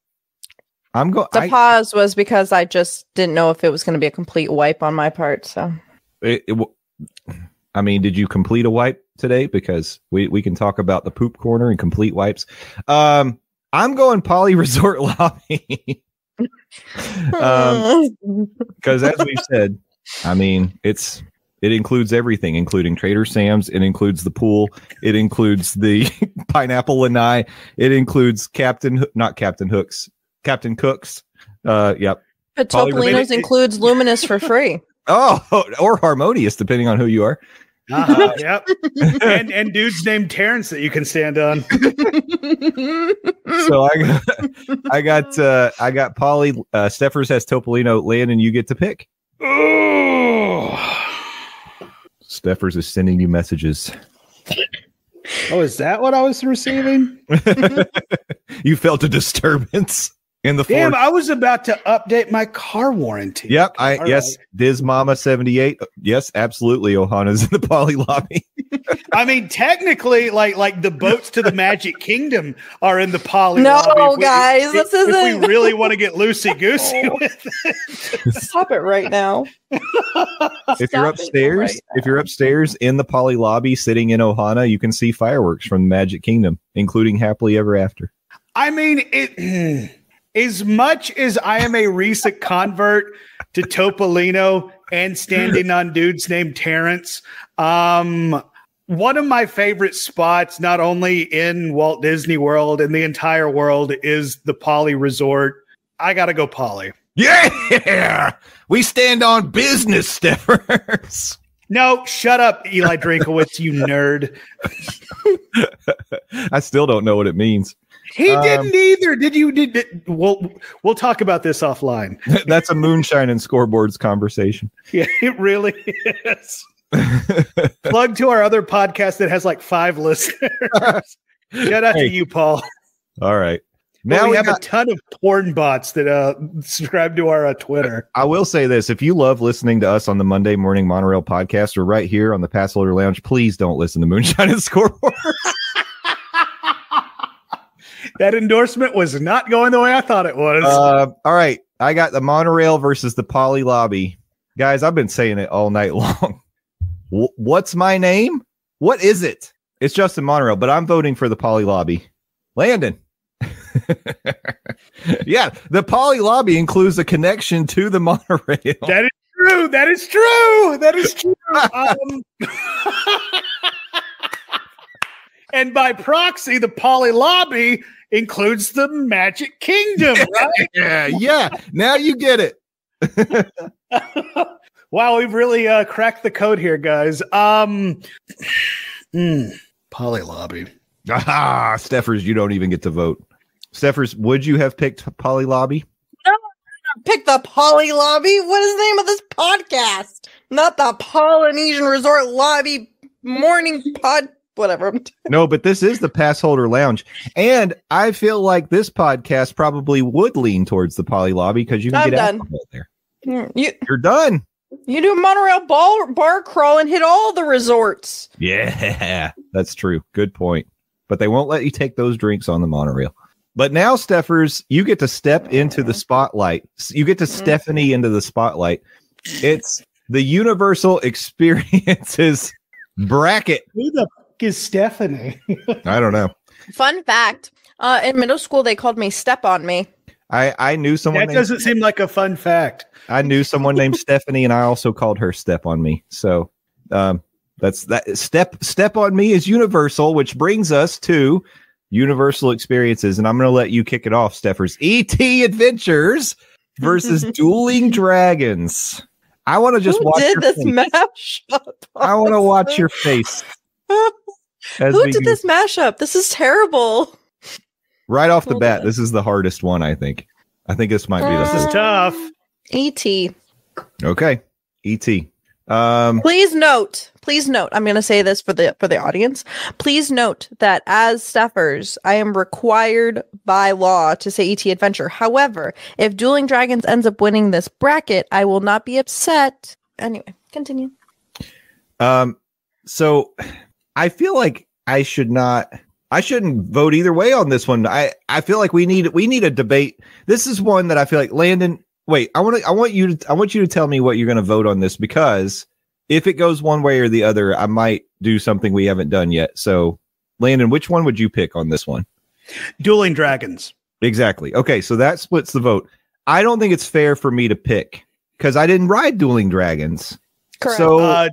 I'm going. The pause was because I just didn't know if it was going to be a complete wipe on my part. So, I mean, did you complete a wipe today? Because we can talk about the poop corner and complete wipes. I'm going Polly Resort Lobby. Because as we've said, I mean, it includes everything, including Trader Sam's. It includes the pool. It includes the Pineapple Lanai. It includes Captain Cook's. Yep. But Topolino's includes Luminous for free. Oh, or Harmonious, depending on who you are. Yep. and dudes named Terrence that you can stand on. So I got Polly. Steffers has Topolino. Landon, you get to pick. Oh. Steffers is sending you messages. Oh, is that what I was receiving? You felt a disturbance in the Damn, I was about to update my car warranty. Yep. Yes. Right. Diz Mama 78. Yes, absolutely. Ohana's in the Polly Lobby. I mean, technically, like the boats to the Magic Kingdom are in the Polly Lobby. No, guys, this isn't. If we really want to get loosey-goosey with it. Stop it right now. If you're upstairs in the Polly Lobby sitting in Ohana, you can see fireworks from the Magic Kingdom, including Happily Ever After. I mean, as much as I am a recent convert to Topolino and standing on dudes named Terrence, one of my favorite spots, not only in Walt Disney World and the entire world, is the Polly Resort. I gotta go Polly. Yeah, we stand on business, Steffers. No, shut up, Eli Drinkowitz, you nerd. I still don't know what it means. He didn't either. We'll talk about this offline. That's a moonshine and scoreboards conversation. Yeah, it really is. Plug to our other podcast that has like 5 listeners. Shout out to you, Paul. All right. Now we have a ton of porn bots that subscribe to our Twitter. I will say this. If you love listening to us on the Monday Morning Monorail podcast or right here on the Passholder Lounge, please don't listen to Moonshine and Scoreboard. That endorsement was not going the way I thought it was. All right. I got the Monorail versus the Polly Lobby. Guys, I've been saying it all night long. What's my name? What is it? It's Justin Monorail, but I'm voting for the Polly Lobby. Landon. Yeah, the Polly Lobby includes a connection to the monorail. That is true. That is true. That is true. And by proxy, the Polly Lobby includes the Magic Kingdom, right? Yeah. Now you get it. Wow, we've really cracked the code here, guys. Polly Lobby. Ah, Steffers, you don't even get to vote. Steffers, would you have picked Polly Lobby? No, pick the Polly Lobby. What is the name of this podcast? Not the Polynesian Resort Lobby Morning Pod. Whatever. No, but this is the Passholder Lounge, and I feel like this podcast probably would lean towards the Polly Lobby because you can get alcohol there. You're done. You do monorail bar crawl and hit all the resorts. Yeah, that's true. Good point. But they won't let you take those drinks on the monorail. But now, Steffers, you get to step into the spotlight. You get to Stephanie into the spotlight. It's the Universal Experiences bracket. Who the fuck is Stephanie? I don't know. Fun fact. In middle school, they called me Step on Me. I knew someone. That doesn't seem like a fun fact. I knew someone named Stephanie, and I also called her Step on Me. So that's that. Step on Me is universal, which brings us to Universal experiences, and I'm going to let you kick it off, Stephers. E.T. Adventures versus Dueling Dragons. I want to just watch your this face. mashup. I want to watch your face. Who did this mashup? This is terrible. Right off the bat, this is the hardest one, I think. I think this might be the This is tough. E.T. Okay. E.T. Please note, I'm going to say this for the audience. Please note that as Stephers, I am required by law to say ET Adventure. However, if Dueling Dragons ends up winning this bracket, I will not be upset. Anyway, continue. So I feel like I shouldn't vote either way on this one. I feel like we need a debate. This is one that I feel like Landon. Wait, I want you to tell me what you're going to vote on this, because if it goes one way or the other, I might do something we haven't done yet. So, Landon, which one would you pick on this one? Dueling Dragons. Exactly. Okay, so that splits the vote. I don't think it's fair for me to pick because I didn't ride Dueling Dragons. Correct. So,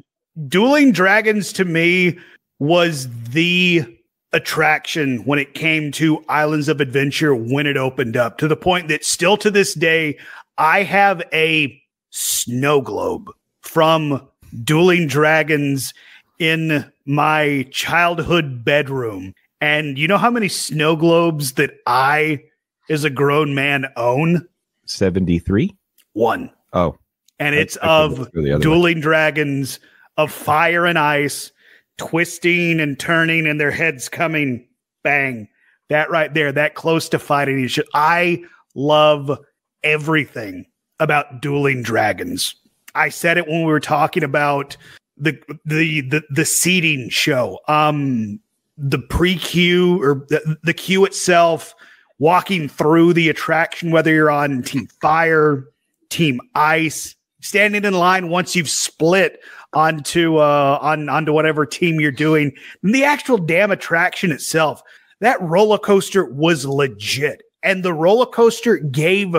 Dueling Dragons to me was the attraction when it came to Islands of Adventure when it opened up, to the point that still to this day, I have a snow globe from Dueling Dragons in my childhood bedroom. And you know how many snow globes that I, as a grown man, own? 73? One. Oh. And it's of Dueling Dragons, of fire and ice, twisting and turning, and their heads coming bang. That right there, that close to fighting each other. I love everything about Dueling Dragons. I said it when we were talking about the seating show. The pre-queue or the queue itself, walking through the attraction, whether you're on Team Fire, Team Ice, standing in line once you've split onto onto whatever team you're doing, and the actual damn attraction itself. That roller coaster was legit, and the roller coaster gave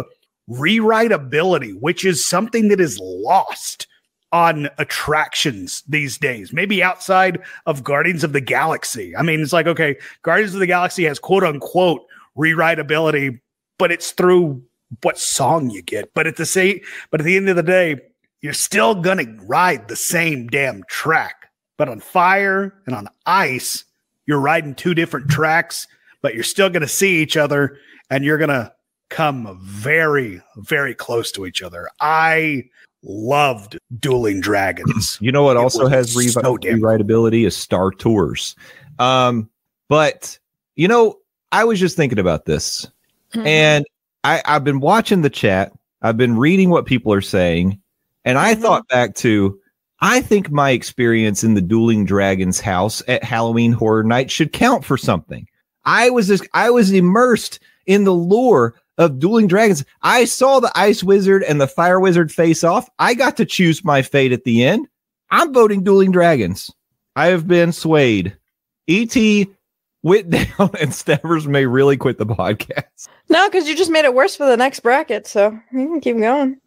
rewrite ability, which is something that is lost on attractions these days, maybe outside of Guardians of the Galaxy. I mean, it's like, okay, Guardians of the Galaxy has quote unquote rewrite ability, but it's through what song you get. But at the end of the day, you're still gonna ride the same damn track. But on fire and on ice, you're riding two different tracks, but you're still gonna see each other, and you're gonna come very, very close to each other. I loved Dueling Dragons. You know what also has rewrite ability is Star Tours. But you know, I was just thinking about this, and I've been watching the chat. I've been reading what people are saying, and I thought back to, I think my experience in the Dueling Dragons house at Halloween Horror Nights should count for something. I was immersed in the lore of Dueling Dragons. I saw the Ice Wizard and the Fire Wizard face off. I got to choose my fate at the end. I'm voting Dueling Dragons. I have been swayed. E.T. went down, and Stephers may really quit the podcast. No, because you just made it worse for the next bracket, so you can keep going.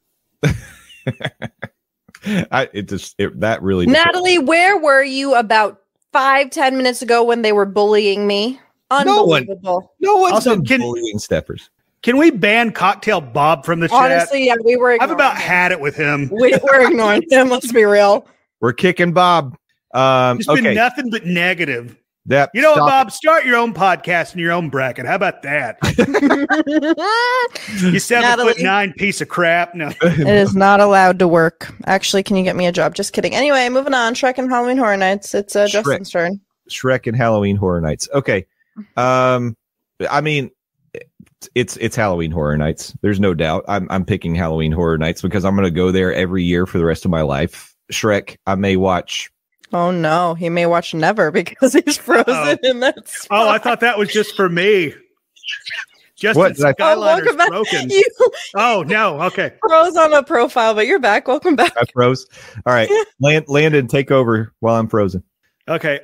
That really. Natalie, where were you about 5-10 minutes ago when they were bullying me? Unbelievable. No one's Also, bullying Stephers. Can we ban Cocktail Bob from the chat? Honestly, yeah, we were. I've about had it with him. We're ignoring him. Let's be real. We're kicking Bob. It's been nothing but negative. You know what, Bob? Start your own podcast in your own bracket. How about that? You 7'9" piece of crap. No, it is not allowed to work. Actually, can you get me a job? Just kidding. Anyway, moving on. Shrek and Halloween Horror Nights. It's Justin's turn. Shrek and Halloween Horror Nights. Okay. I mean, it's Halloween Horror Nights. There's no doubt. I'm picking Halloween Horror Nights because I'm going to go there every year for the rest of my life. Shrek, I may watch. Oh no, he may watch never because he's frozen in that spot. Oh, I thought that was just for me. Justin's Skyliner's broken. Oh no, okay. Froze on a profile, but you're back. Welcome back. I froze. All right, Landon, take over while I'm frozen. Okay.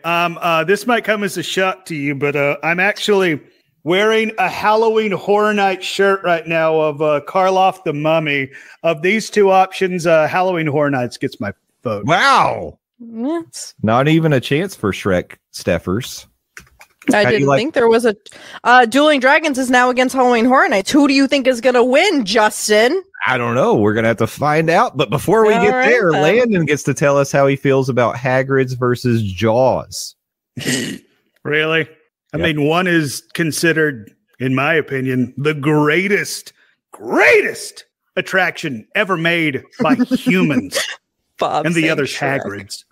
This might come as a shock to you, but I'm actually wearing a Halloween Horror Night shirt right now of Karloff the Mummy. Of these two options, Halloween Horror Nights gets my vote. Wow. Yes. Not even a chance for Shrek, Stephers. I didn't think there was a Dueling Dragons is now against Halloween Horror Nights. Who do you think is going to win, Justin? I don't know. We're going to have to find out. But before we get there, Landon gets to tell us how he feels about Hagrid's versus Jaws. Really? I mean, one is considered, in my opinion, the greatest attraction ever made by humans. And the other's Hagrid's.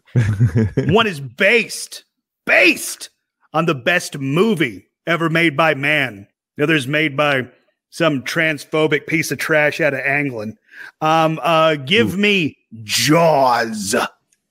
One is based on the best movie ever made by man. The other's made by some transphobic piece of trash out of England. Give me Jaws.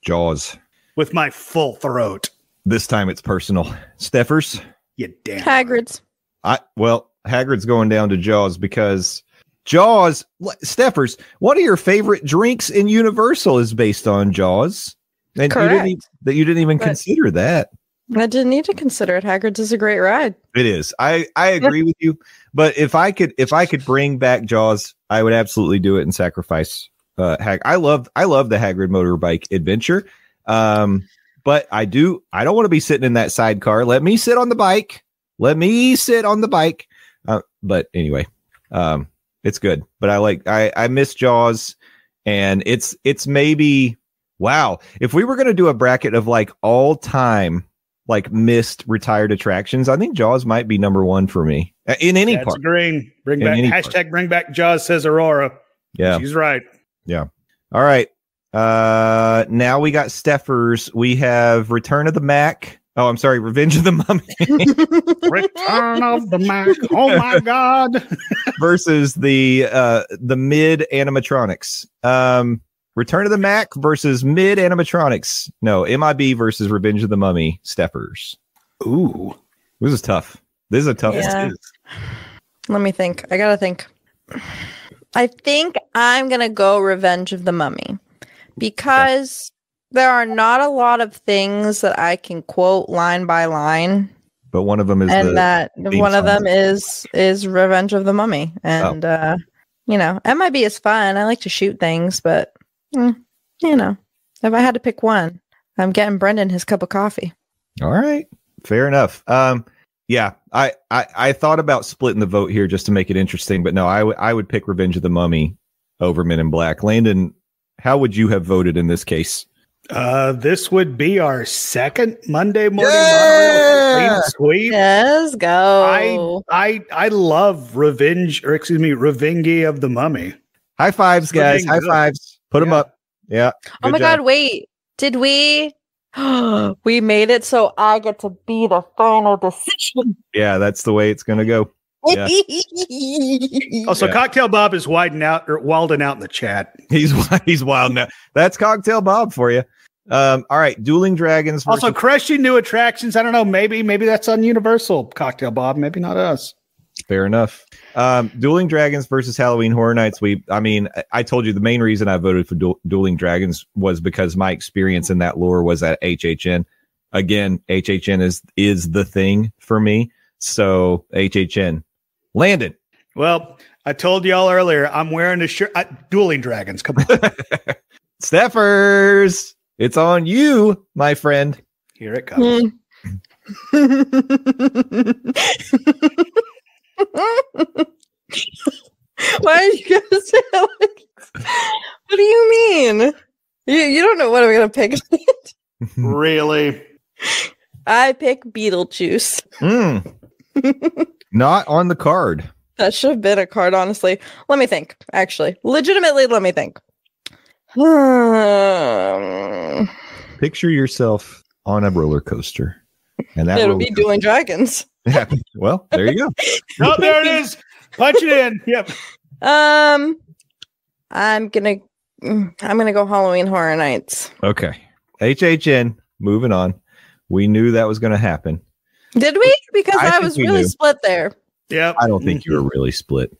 Jaws. With my full throat. This time it's personal. Stephers? You damn Hagrid's. Hagrid's going down to Jaws because Jaws, Stephers, one of your favorite drinks in Universal is based on Jaws. And correct. You didn't even consider that. I didn't need to consider it. Hagrid's is a great ride. It is. I agree with you. But if I could bring back Jaws, I would absolutely do it and sacrifice I love the Hagrid motorbike adventure. But I don't want to be sitting in that sidecar. Let me sit on the bike. But anyway, it's good. But I miss Jaws, and it's maybe, wow. If we were going to do a bracket of like all time, like missed retired attractions, I think Jaws might be number one for me in any part. Green. Bring back Jaws, says Aurora. Yeah. She's right. Yeah. All right. Now we got Stephers. We have Return of the Mac. Oh, I'm sorry. Revenge of the Mummy. Return of the Mac. Oh my God. Versus the mid animatronics. Return of the Mac versus mid animatronics. No, MIB versus Revenge of the Mummy. Stephers. Ooh, this is tough. This is a tough one. Let me think. I gotta think. I think I'm gonna go Revenge of the Mummy because there are not a lot of things that I can quote line by line. But one of them is, and one of them is Revenge of the Mummy, and MIB is fun. I like to shoot things, but if I had to pick one, I'm getting Brendan his cup of coffee. All right, fair enough. Yeah, I thought about splitting the vote here just to make it interesting, but no, I would pick Revenge of the Mummy over Men in Black. Landon, how would you have voted in this case? This would be our second Monday morning Monorail sweep. Let's go. I love Revengie of the Mummy. High fives, guys. High fives. Put them up. Yeah. Oh my God, wait. Did we? We made it so I get to be the final decision. Yeah, that's the way it's going to go. Yeah. Also, Cocktail Bob is wilding out in the chat. He's wilding out. That's Cocktail Bob for you. All right, Dueling Dragons. Also, crushing new attractions. I don't know. Maybe that's on Universal. Cocktail Bob. Maybe not us. Fair enough. Dueling Dragons versus Halloween Horror Nights. I told you the main reason I voted for Dueling Dragons was because my experience in that lore was at HHN. Again, HHN is the thing for me. So HHN. Landon. Well, I told y'all earlier, I'm wearing a shirt. Dueling Dragons. Come on. Stephers. It's on you, my friend. Here it comes. Why are you gonna say it like this? What do you mean? You don't know what I'm gonna pick. Really? I pick Beetlejuice. Not on the card. That should have been a card, honestly. Let me think. Actually, legitimately, let me think. Picture yourself on a roller coaster, and it'll be Dueling Dragons. Yeah. Well, there you go. Oh, there it is. Punch it in. Yep. I'm gonna go Halloween Horror Nights. Okay. HHN. Moving on. We knew that was going to happen. Did we? Because I was really split there. Yeah. I don't think you were really split.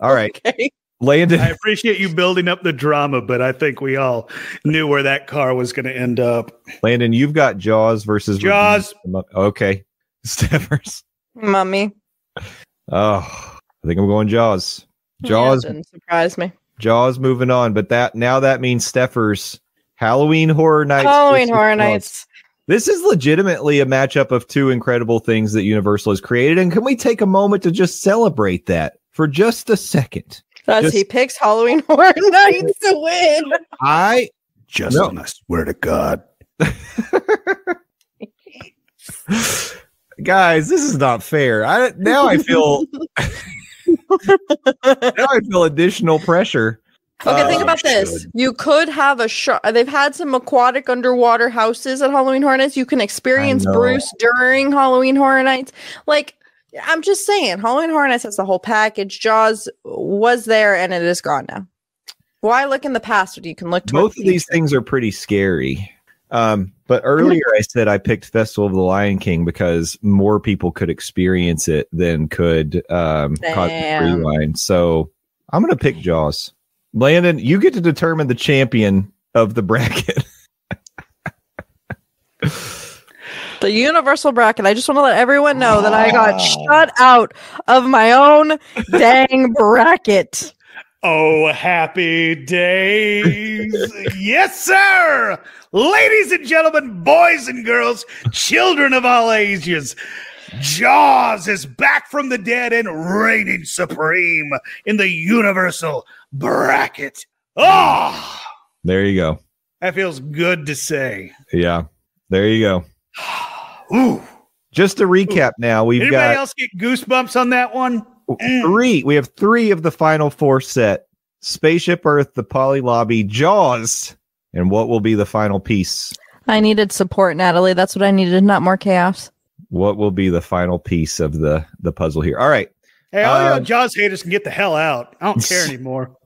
All right. Okay. Landon. I appreciate you building up the drama, but I think we all knew where that car was going to end up. Landon, you've got Jaws versus Jaws. Okay. Stephers. Mummy. Oh, I think I'm going Jaws. Jaws didn't surprise me. Jaws moving on, but that means Stephers. Halloween Horror Nights. Halloween Horror Nights. This is legitimately a matchup of two incredible things that Universal has created. And can we take a moment to just celebrate that for just a second? He picks Halloween Horror Nights to win. I swear to God. Guys, this is not fair. Now I feel additional pressure. Okay, think about this. You could have they've had some aquatic underwater houses at Halloween Horror Nights. You can experience Bruce during Halloween Horror Nights. Like, I'm just saying, Halloween Horror Nights has the whole package. Jaws was there and it is gone now. Why look in the past when you can look toward both of these things are pretty scary. But earlier I said I picked Festival of the Lion King because more people could experience it than could Cosmic Rewind. So I'm going to pick Jaws. Landon, you get to determine the champion of the bracket. The Universal bracket. I just want to let everyone know that I got shut out of my own dang bracket. Oh, happy days. Yes, sir. Ladies and gentlemen, boys and girls, children of all ages, Jaws is back from the dead and reigning supreme in the Universal bracket. Oh, there you go. That feels good to say. Yeah, there you go. Ooh. Just to recap now, Anybody else get goosebumps on that one? Three. We have three of the final four set. Spaceship Earth, the Poly Lobby, Jaws, and what will be the final piece? I needed support, Natalie. That's what I needed, not more chaos. What will be the final piece of the puzzle here? All right. Hey, all you Jaws haters can get the hell out. I don't care anymore.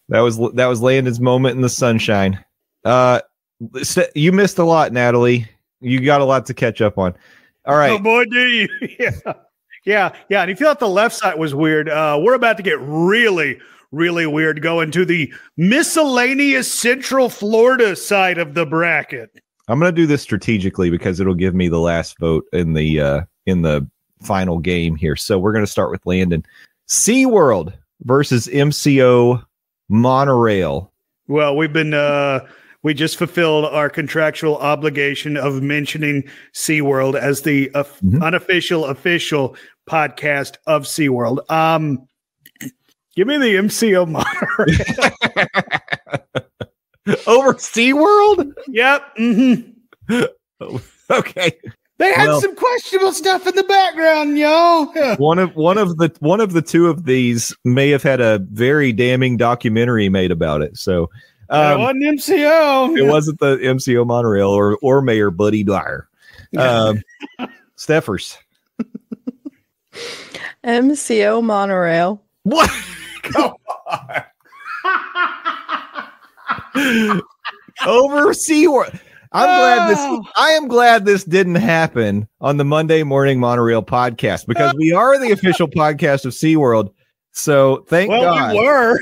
That was Landon's moment in the sunshine. You missed a lot, Natalie. You got a lot to catch up on. All right. Oh boy, do you? Yeah. And if you thought the left side was weird, we're about to get really, really weird going to the miscellaneous Central Florida side of the bracket. I'm going to do this strategically because it'll give me the last vote in the final game here. So we're going to start with Landon. SeaWorld versus MCO Monorail. Well, we just fulfilled our contractual obligation of mentioning SeaWorld as the unofficial official podcast of SeaWorld. Give me the MCO Monorail. Over SeaWorld? Yep. Mm-hmm. Okay. They had some questionable stuff in the background, y'all. Yeah. One of the two of these may have had a very damning documentary made about it. So it wasn't MCO. It wasn't the MCO Monorail or Mayor Buddy Dwyer. Stephers. MCO Monorail. What? Come on. Over SeaWorld. I am glad this didn't happen on the Monday Morning Monorail podcast because we are the official podcast of SeaWorld. So thank God. We were.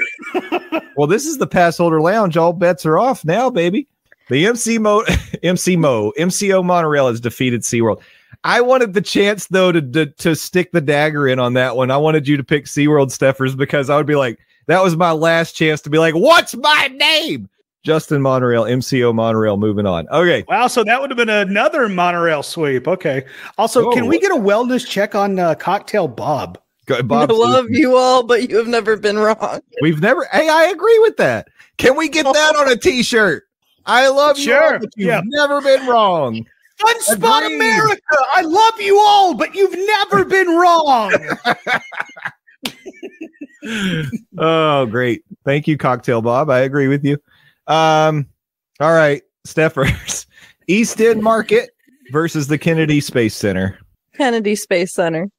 Well, this is the Passholder Lounge. All bets are off now, baby. The MCO Monorail has defeated SeaWorld. I wanted the chance, though, to stick the dagger in on that one. I wanted you to pick SeaWorld, Stephers, because I would be like, that was my last chance to be like, what's my name? Justin Monorail, MCO Monorail, moving on. Okay. Wow, so that would have been another Monorail sweep. Okay. Also, can we get a wellness check on Cocktail Bob? I love you all, but you have never been wrong. Hey, I agree with that. Can we get that on a t-shirt? I love you all, but you've never been wrong. Fun Spot America. I love you all, but you've never been wrong. Oh, great. Thank you, Cocktail Bob. I agree with you. All right, Stephers. East End Market versus the Kennedy Space Center. Kennedy Space Center.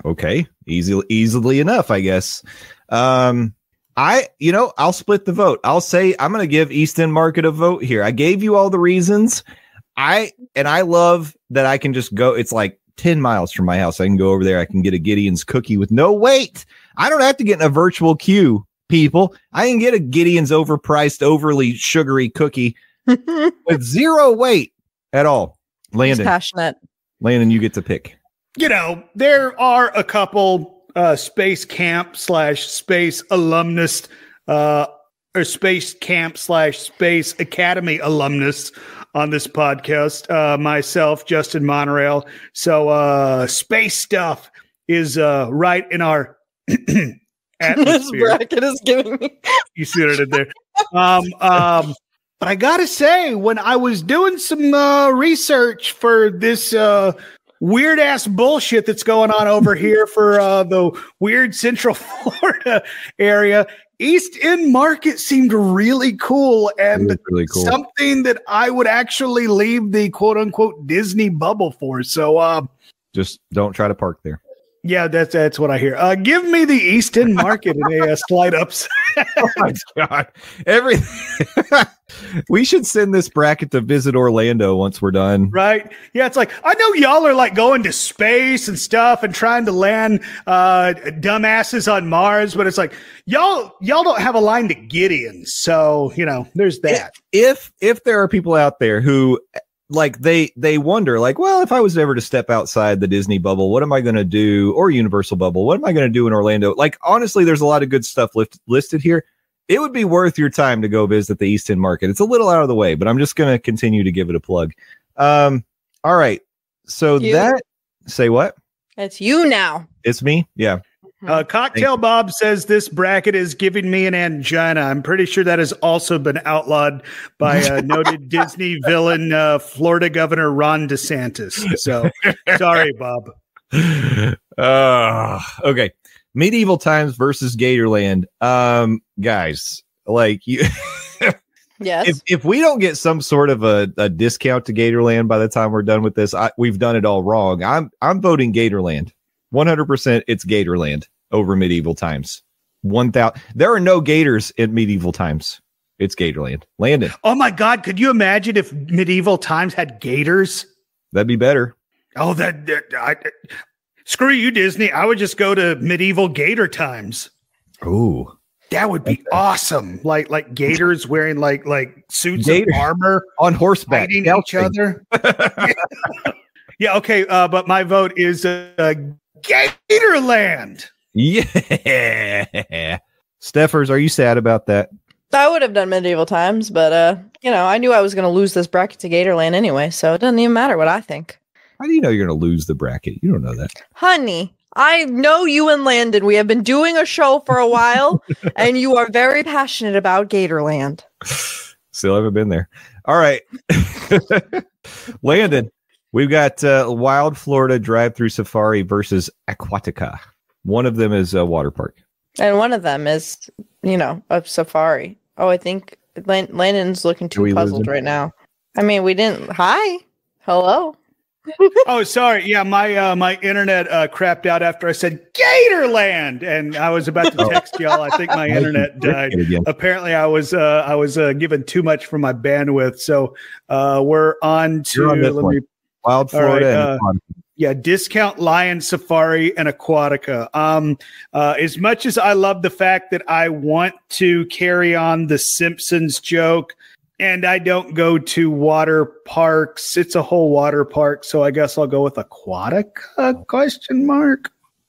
Okay. Easily enough, I guess. I'll split the vote. I'll say I'm going to give East End Market a vote here. I gave you all the reasons. I love that I can just go. It's like 10 miles from my house. I can go over there. I can get a Gideon's cookie with no wait. I don't have to get in a virtual queue, people. I can get a Gideon's overpriced, overly sugary cookie with zero wait at all. Landon. He's passionate. Landon, you get to pick. There are a couple space camp / space alumnus or space camp / space academy alumnus on this podcast, myself, Justin Monorail. So space stuff is right in our atmosphere. This bracket is giving me. You see what I did there? But I gotta say, when I was doing some research for this weird ass bullshit that's going on over here for the weird Central Florida area, East End Market seemed really cool and really cool. Something that I would actually leave the quote unquote Disney bubble for. So just don't try to park there. Yeah, that's what I hear. Give me the East End Market in a slight upside. Oh my God. Everything. We should send this bracket to Visit Orlando once we're done. Right. Yeah, it's like, I know y'all are like going to space and stuff and trying to land dumbasses on Mars, but it's like y'all don't have a line to Gideon. So, there's that. If there are people out there who like they wonder like, well, if I was ever to step outside the Disney bubble, what am I going to do? Or Universal bubble, what am I going to do in Orlando? Like, honestly, there's a lot of good stuff listed here. It would be worth your time to go visit the East End Market. It's a little out of the way, but I'm just going to continue to give it a plug. All right. So say what? It's you now. It's me. Yeah. Cocktail Bob says this bracket is giving me an angina. I'm pretty sure that has also been outlawed by noted Disney villain, Florida Governor Ron DeSantis. So sorry, Bob. Okay. Medieval Times versus Gatorland. Guys, like you. Yes. If we don't get some sort of a discount to Gatorland by the time we're done with this, we've done it all wrong. I'm voting Gatorland. 100%. It's Gatorland over Medieval Times. 1,000. There are no gators in Medieval Times. It's Gatorland. Landon. Oh my God! Could you imagine if Medieval Times had gators? That'd be better. Oh, screw you, Disney. I would just go to Medieval Gator Times. Ooh. That would be awesome. Like gators wearing like suits of armor on horseback, fighting each other. Yeah, okay. But my vote is Gatorland. Yeah. Steffers, are you sad about that? I would have done Medieval Times, but I knew I was going to lose this bracket to Gatorland anyway, so it doesn't even matter what I think. How do you know you're going to lose the bracket? You don't know that. Honey, I know you and Landon. We have been doing a show for a while, and you are very passionate about Gatorland. Still haven't been there. All right. Landon, we've got Wild Florida Drive-Through Safari versus Aquatica. One of them is a water park. And one of them is, a safari. Oh, I think Landon's looking too puzzled right now. I mean, we didn't. Hi. Hello. Oh, sorry. Yeah, my internet crapped out after I said Gatorland, and I was about to text y'all. I think my internet died. Apparently, I was given too much for my bandwidth. So we're on to Wild Florida. Right, Discount Lion Safari and Aquatica. As much as I love the fact that I want to carry on the Simpsons joke, and I don't go to water parks. It's a whole water park, so I guess I'll go with Aquatica ?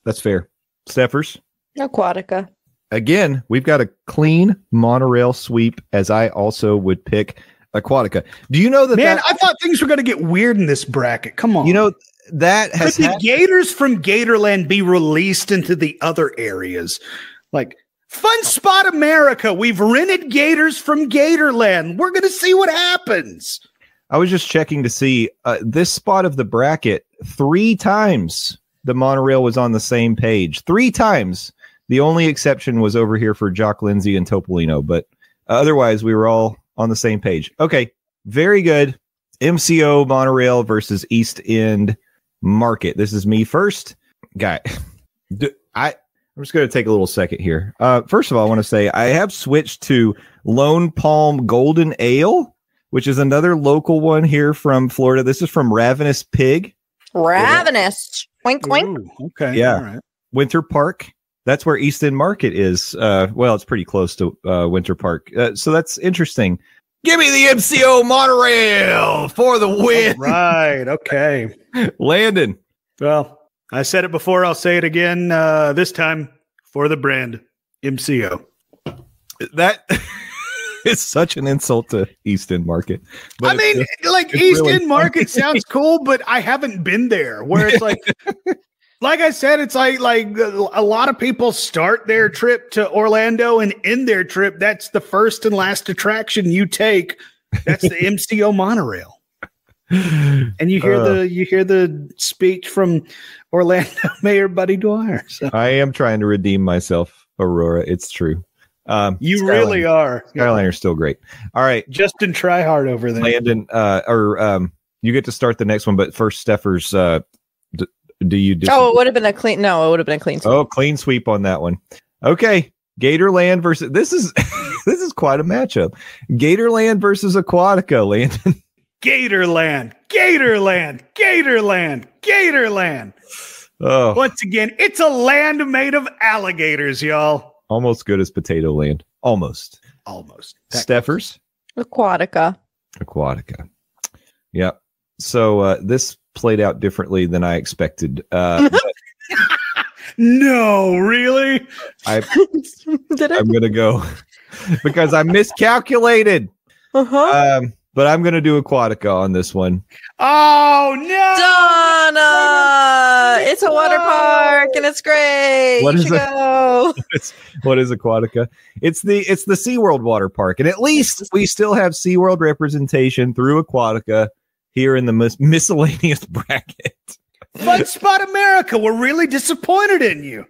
That's fair. Steffers? Aquatica. Again, we've got a clean monorail sweep, as I also would pick Aquatica. Do you know that? Man, I thought things were going to get weird in this bracket. Come on. That has Could the gators from Gatorland be released into the other areas? Like Fun Spot America, we've rented gators from Gatorland. We're going to see what happens. I was just checking to see this spot of the bracket. 3 times the monorail was on the same page. 3 times. The only exception was over here for Jock Lindsay and Topolino, but otherwise we were all on the same page. Okay, very good. MCO monorail versus East End Market. This is me first. Guy, I'm just going to take a little second here. First of all, I want to say I have switched to Lone Palm Golden Ale, which is another local one here from Florida. This is from Ravenous Pig. Ravenous. Wink, wink. Ooh, okay. Yeah. All right. Winter Park. That's where East End Market is. Well, it's pretty close to Winter Park. So that's interesting. Give me the MCO monorail for the win. All right. Okay. Landon. Well, I said it before. I'll say it again. This time for the brand MCO. That It's such an insult to East End Market. But I mean, like East End Market sounds cool, but I haven't been there. Where it's like, like I said, it's like a lot of people start their trip to Orlando, and in their trip, that's the first and last attraction you take. That's the MCO monorail. And you hear the speech from Orlando Mayor Buddy Dwyer. So. I am trying to redeem myself, Aurora. It's true. You really are. Skyliner's still great. All right, Justin, try hard over there. Landon, you get to start the next one, but first, Stephers, do you? Oh, it would have been a clean. No, it would have been a clean sweep. Oh, clean sweep on that one. Okay, Gatorland versus this is this is quite a matchup. Gatorland versus Aquatica, Landon. Gatorland, Gatorland, Gatorland, Gatorland. Oh, once again, it's a land made of alligators, y'all. Almost good as Potato Land. Almost. Stephers? Aquatica. Yep. So this played out differently than I expected. No, really? I'm going to go because I miscalculated. But I'm going to do Aquatica on this one. Oh, no. Donna! It's a water park and it's great. What is Aquatica? It's the SeaWorld water park. And at least we still have SeaWorld representation through Aquatica here in the miscellaneous bracket. Fun Spot America, we're really disappointed in you.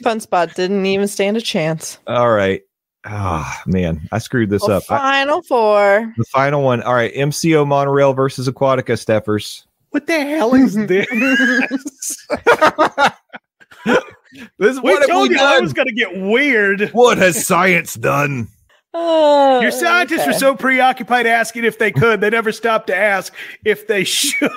Fun Spot didn't even stand a chance. All right. Ah, man, I screwed this up. Final four. The final one. All right, MCO Monorail versus Aquatica, Stephers. What the hell is this? We told you I was going to get weird. What has science done? Your scientists were so preoccupied asking if they could, they never stopped to ask if they should.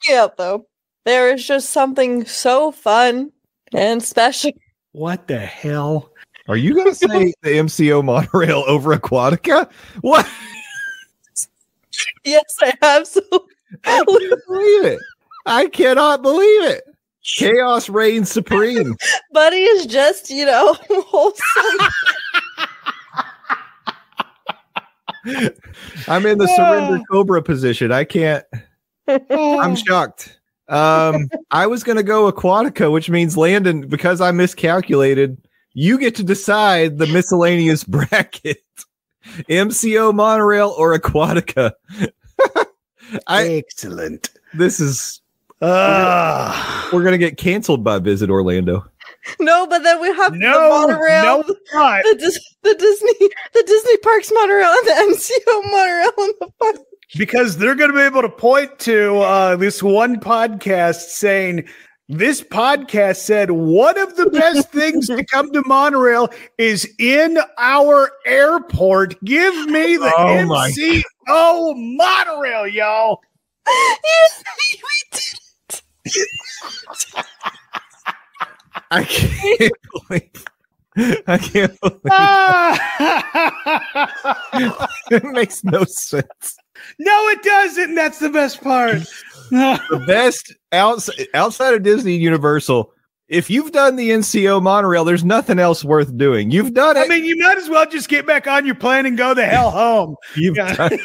Yeah, though. There is just something so fun and special. What the hell? Are you going to say the MCO Monorail over Aquatica? What? Yes, I absolutely. I can't believe it. I cannot believe it. Chaos reigns supreme. Buddy is just, wholesome. I'm in the surrender cobra position. I can't. I'm shocked. I was going to go Aquatica, which means Landon, because I miscalculated. You get to decide the miscellaneous bracket. MCO Monorail or Aquatica. Excellent. This is we're gonna get canceled by Visit Orlando. No, but then we have the monorail, the Disney Parks monorail, and the MCO monorail on the park. Because they're going to be able to point to this one podcast saying, this podcast said one of the best things to come to Monorail is in our airport. Give me the MCO Monorail, y'all. Yes, we did it. I can't believe it makes no sense. No, it doesn't. That's the best part. The best outside of Disney Universal. If you've done the NCO monorail, there's nothing else worth doing. You've done it. I mean, you might as well just get back on your plane and go the hell home. You've done it.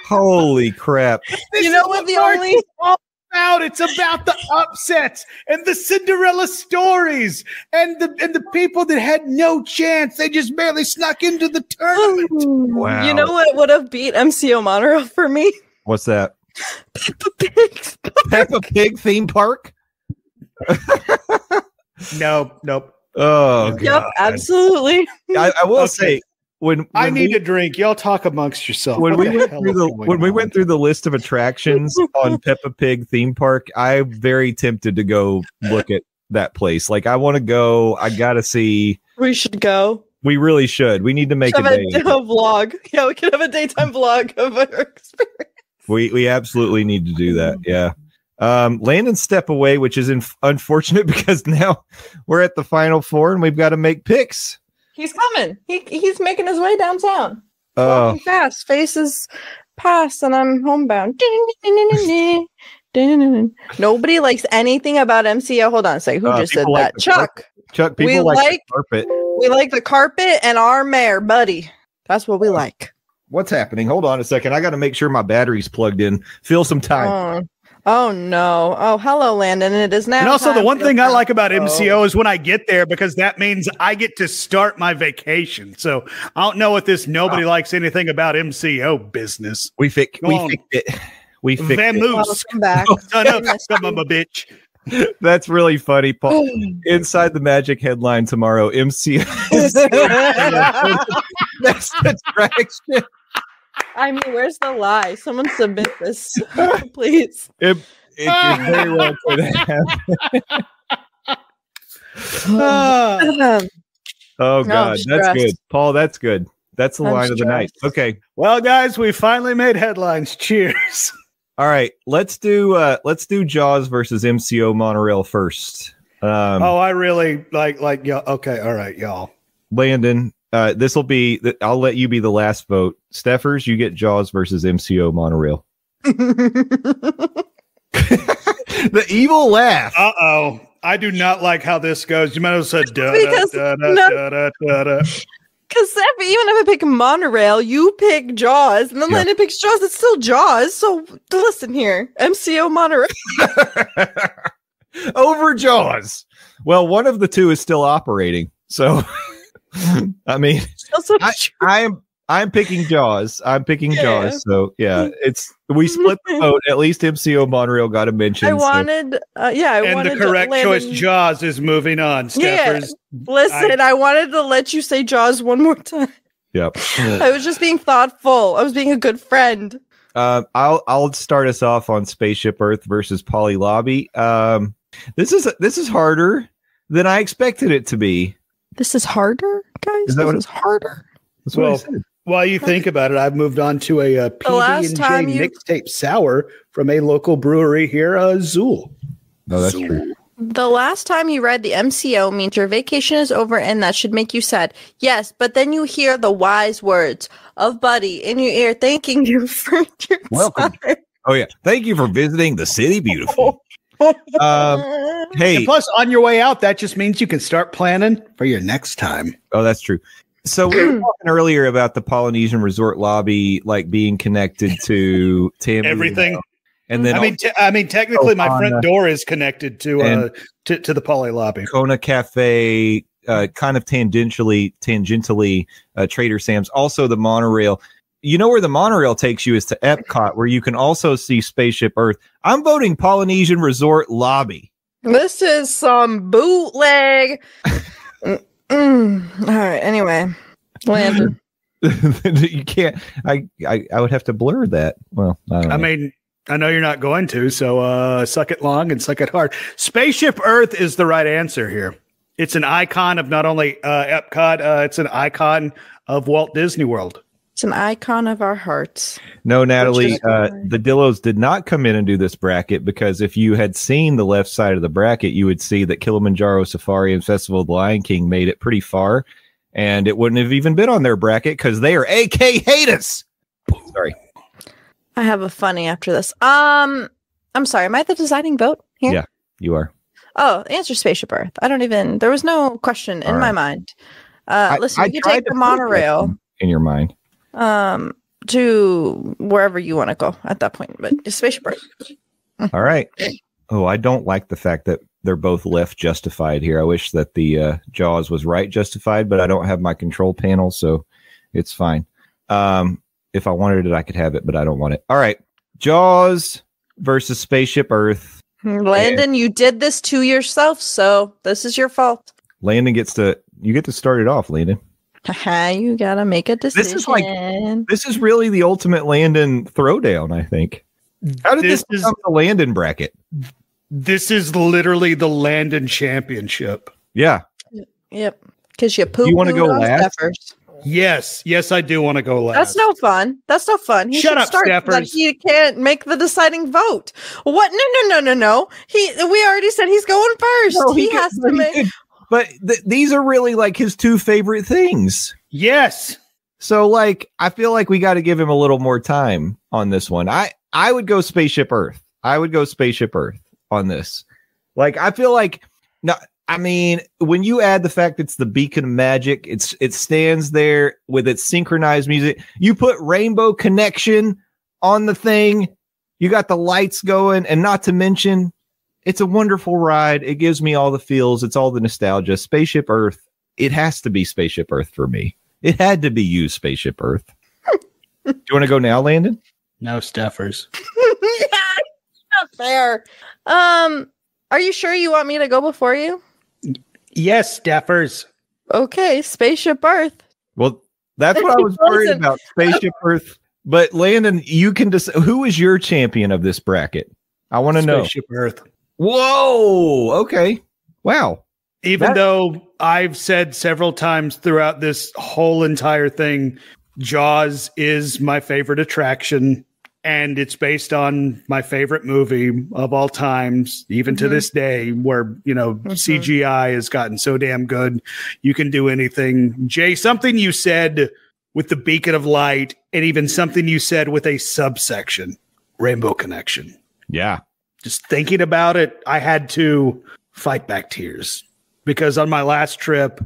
Holy crap. You know what the only about? It's about the upsets and the Cinderella stories and the people that had no chance. They just barely snuck into the tournament. Wow. You know what would have beat MCO Monorail for me? What's that? Peppa Pig. Peppa Pig theme park? Nope. Oh, God. Yep, absolutely. I will say, when I need a drink, y'all talk amongst yourself. When we went through the list of attractions on Peppa Pig theme park, I'm very tempted to go look at that place. Like, I want to go. I gotta see. We should go. We really should. We need to make a vlog. Yeah, we could have a daytime vlog of our experience. We absolutely need to do that. Yeah. Landon step away, which is unfortunate because now we're at the final four and we've got to make picks. He's coming. He's making his way downtown. Oh, walking fast. Faces past, and I'm homebound. Nobody likes anything about MCO. Hold on a second. Who just said that? Chuck. Chuck. People like the carpet. We like the carpet and our mare, buddy. That's what we like. What's happening? Hold on a second. I got to make sure my battery's plugged in. Fill some time. Oh no. Oh, hello, Landon. It is now. And also, the one thing I like about MCO is when I get there, because that means I get to start my vacation. So I don't know what this nobody likes anything about MCO business. We fixed it. We fixed it. Welcome back. Son of a bitch. That's really funny, Paul. Inside the Magic headline tomorrow, MCO. That's the distraction. I mean, where's the lie? Someone submit this, please. It very well could happen. Oh, God. That's good. Paul, that's good. That's the line of the night. Okay. Well, guys, we finally made headlines. Cheers. All right. Let's do Jaws versus MCO Monorail first. I really like y'all. Okay. All right, y'all. Landon, this will be, I'll let you be the last vote. Stephers, you get Jaws versus MCO Monorail. The evil laugh. Uh-oh. I do not like how this goes. You might have said Because even if I pick Monorail, you pick Jaws, and then Landon picks Jaws, it's still Jaws. So listen here. MCO Monorail. Over Jaws. Well, one of the two is still operating. So I mean, I'm picking Jaws. I'm picking Jaws. So we split the vote. At least MCO Monorail got a mention. And the correct choice, Jaws, is moving on. Stephers. Listen, I wanted to let you say Jaws one more time. Yep. I was just being thoughtful. I was being a good friend. I'll start us off on Spaceship Earth versus Poly Lobby. This is harder than I expected it to be. This is harder, guys. This is harder. That's what I said. While you think about it, I've moved on to a PB&J mixtape sour from a local brewery here, Zool. No, that's true. The last time you read the MCO means your vacation is over, and that should make you sad. Yes, but then you hear the wise words of Buddy in your ear, thanking you for your welcome. Time. Oh yeah, thank you for visiting the City Beautiful. Hey, and plus, on your way out, that just means you can start planning for your next time. Oh, that's true. So we were talking earlier about the Polynesian Resort lobby, like being connected to everything. And then I mean, technically, my front door is connected to the Poly lobby. Kona Cafe, kind of tangentially, Trader Sam's. Also, the monorail. You know where the monorail takes you is to Epcot, where you can also see Spaceship Earth. I'm voting Polynesian Resort lobby. This is some bootleg. All right. Anyway, Landon. You can't. I would have to blur that. Well, I mean, I know you're not going to. So suck it long and suck it hard. Spaceship Earth is the right answer here. It's an icon of not only Epcot. It's an icon of Walt Disney World. It's an icon of our hearts. No, Natalie, the Dillos did not come in and do this bracket, because if you had seen the left side of the bracket, you would see that Kilimanjaro Safari and Festival of the Lion King made it pretty far, and it wouldn't have even been on their bracket because they are AK hate us. Sorry. I have a funny after this. I'm sorry. Am I the deciding vote here? Yeah, you are. Oh, answer Spaceship Earth. There was no question in my mind. Listen, you can take the monorail in your mind. To wherever you want to go at that point, but it's Spaceship Earth. All right. Oh, I don't like the fact that they're both left justified here. I wish that the Jaws was right justified, but I don't have my control panel, so it's fine. If I wanted it, I could have it, but I don't want it. All right. Jaws versus Spaceship Earth. Landon, you did this to yourself, so this is your fault. Landon you get to start it off, Landon. You gotta make a decision. This is really the ultimate Landon throwdown, I think. How did this become the Landon bracket? This is literally the Landon championship. Yeah. Yep. Because you You want to go last? Stephers. Yes, I do want to go last. That's no fun. Shut up, Stephers. He can't make the deciding vote. What? No. We already said he's going first. No, he has to make. But these are really like his two favorite things. Yes. So like, I feel like we got to give him a little more time on this one. I would go Spaceship Earth. I would go Spaceship Earth on this. Like, I feel like, no, I mean, when you add the fact it's the beacon of magic, it stands there with its synchronized music. You put Rainbow Connection on the thing. You got the lights going, and not to mention, it's a wonderful ride. It gives me all the feels. It's all the nostalgia. Spaceship Earth. It has to be Spaceship Earth for me. It had to be you, Spaceship Earth. Do you want to go now, Landon? No, Stephers. Not fair. Are you sure you want me to go before you? Yes, Stephers. Okay, Spaceship Earth. Well, that's what I was worried about, Spaceship Earth. But Landon, you can decide who is your champion of this bracket. I want to know. Spaceship Earth. Whoa. Okay. Wow. Even though I've said several times throughout this whole entire thing, Jaws is my favorite attraction, and it's based on my favorite movie of all times, even to this day, where, you know, CGI has gotten so damn good. You can do anything. Jay, something you said with the beacon of light, and even something you said with a subsection, Rainbow Connection. Yeah. Just thinking about it, I had to fight back tears. Because on my last trip,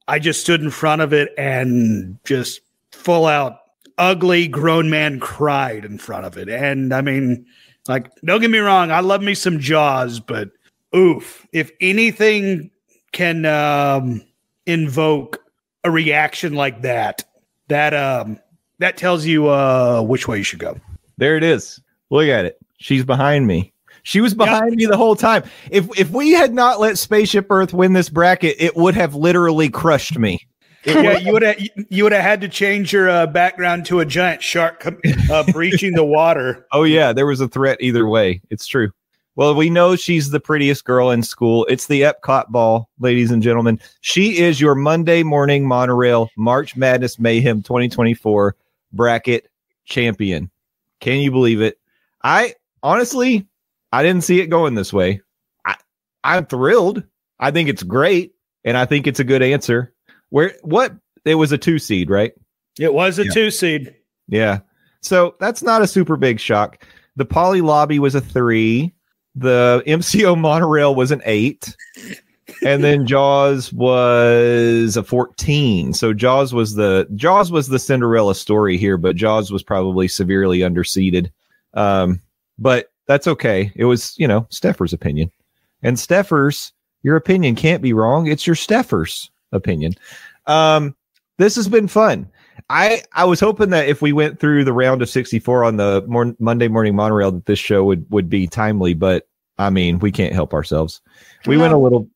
I just stood in front of it and just full out ugly grown man cried in front of it. And I mean, like, don't get me wrong, I love me some Jaws, but oof, if anything can invoke a reaction like that tells you which way you should go. There it is. Look at it. She's behind me. She was behind me the whole time. If we had not let Spaceship Earth win this bracket, it would have literally crushed me. You would have had to change your background to a giant shark breaching the water. Oh yeah, there was a threat either way. It's true. Well, we know she's the prettiest girl in school. It's the Epcot ball, ladies and gentlemen. She is your Monday morning monorail March Madness Mayhem 2024 bracket champion. Can you believe it? Honestly, I didn't see it going this way. I'm thrilled. I think it's great, and I think it's a good answer. It was a 2 seed, right? It was a 2 seed. Yeah. So that's not a super big shock. The Poly Lobby was a 3. The MCO Monorail was an 8. And then Jaws was a 14. So Jaws was the Cinderella story here, but Jaws was probably severely underseeded. But that's okay. It was, Stephers' opinion. And Stephers, your opinion can't be wrong. It's your Stephers' opinion. This has been fun. I was hoping that if we went through the round of 64 on the Monday morning monorail, that this show would be timely, but I mean, we can't help ourselves. We went a little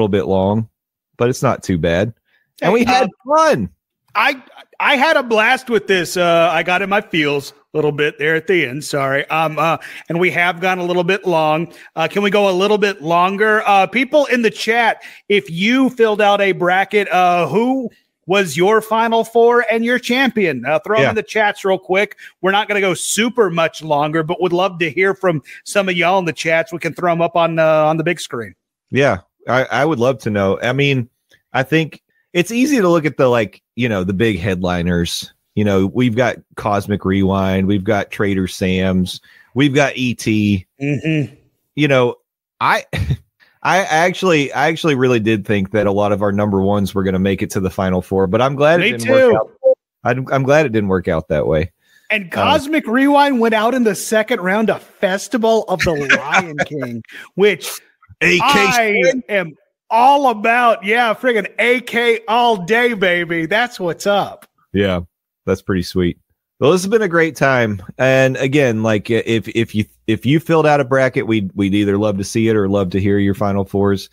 bit long, but it's not too bad. And we had fun. I had a blast with this. I got in my feels a little bit there at the end. Sorry. And we have gone a little bit long. Can we go a little bit longer? People in the chat, if you filled out a bracket, who was your Final Four and your champion? Throw them in the chats real quick. We're not going to go super much longer, but would love to hear from some of y'all in the chats. We can throw them up on the big screen. Yeah, I would love to know. I mean, I think it's easy to look at the big headliners. We've got Cosmic Rewind, we've got Trader Sam's, we've got E.T. Mm-hmm. I actually really did think that a lot of our number ones were going to make it to the Final Four, but I'm glad it didn't work out. I'm glad it didn't work out that way. And Cosmic Rewind went out in the second round of Festival of the Lion King, which I am all about. Yeah, friggin' AK all day, baby. That's what's up. Yeah, that's pretty sweet. Well, this has been a great time. And again, like if you filled out a bracket, we'd either love to see it or love to hear your Final Fours.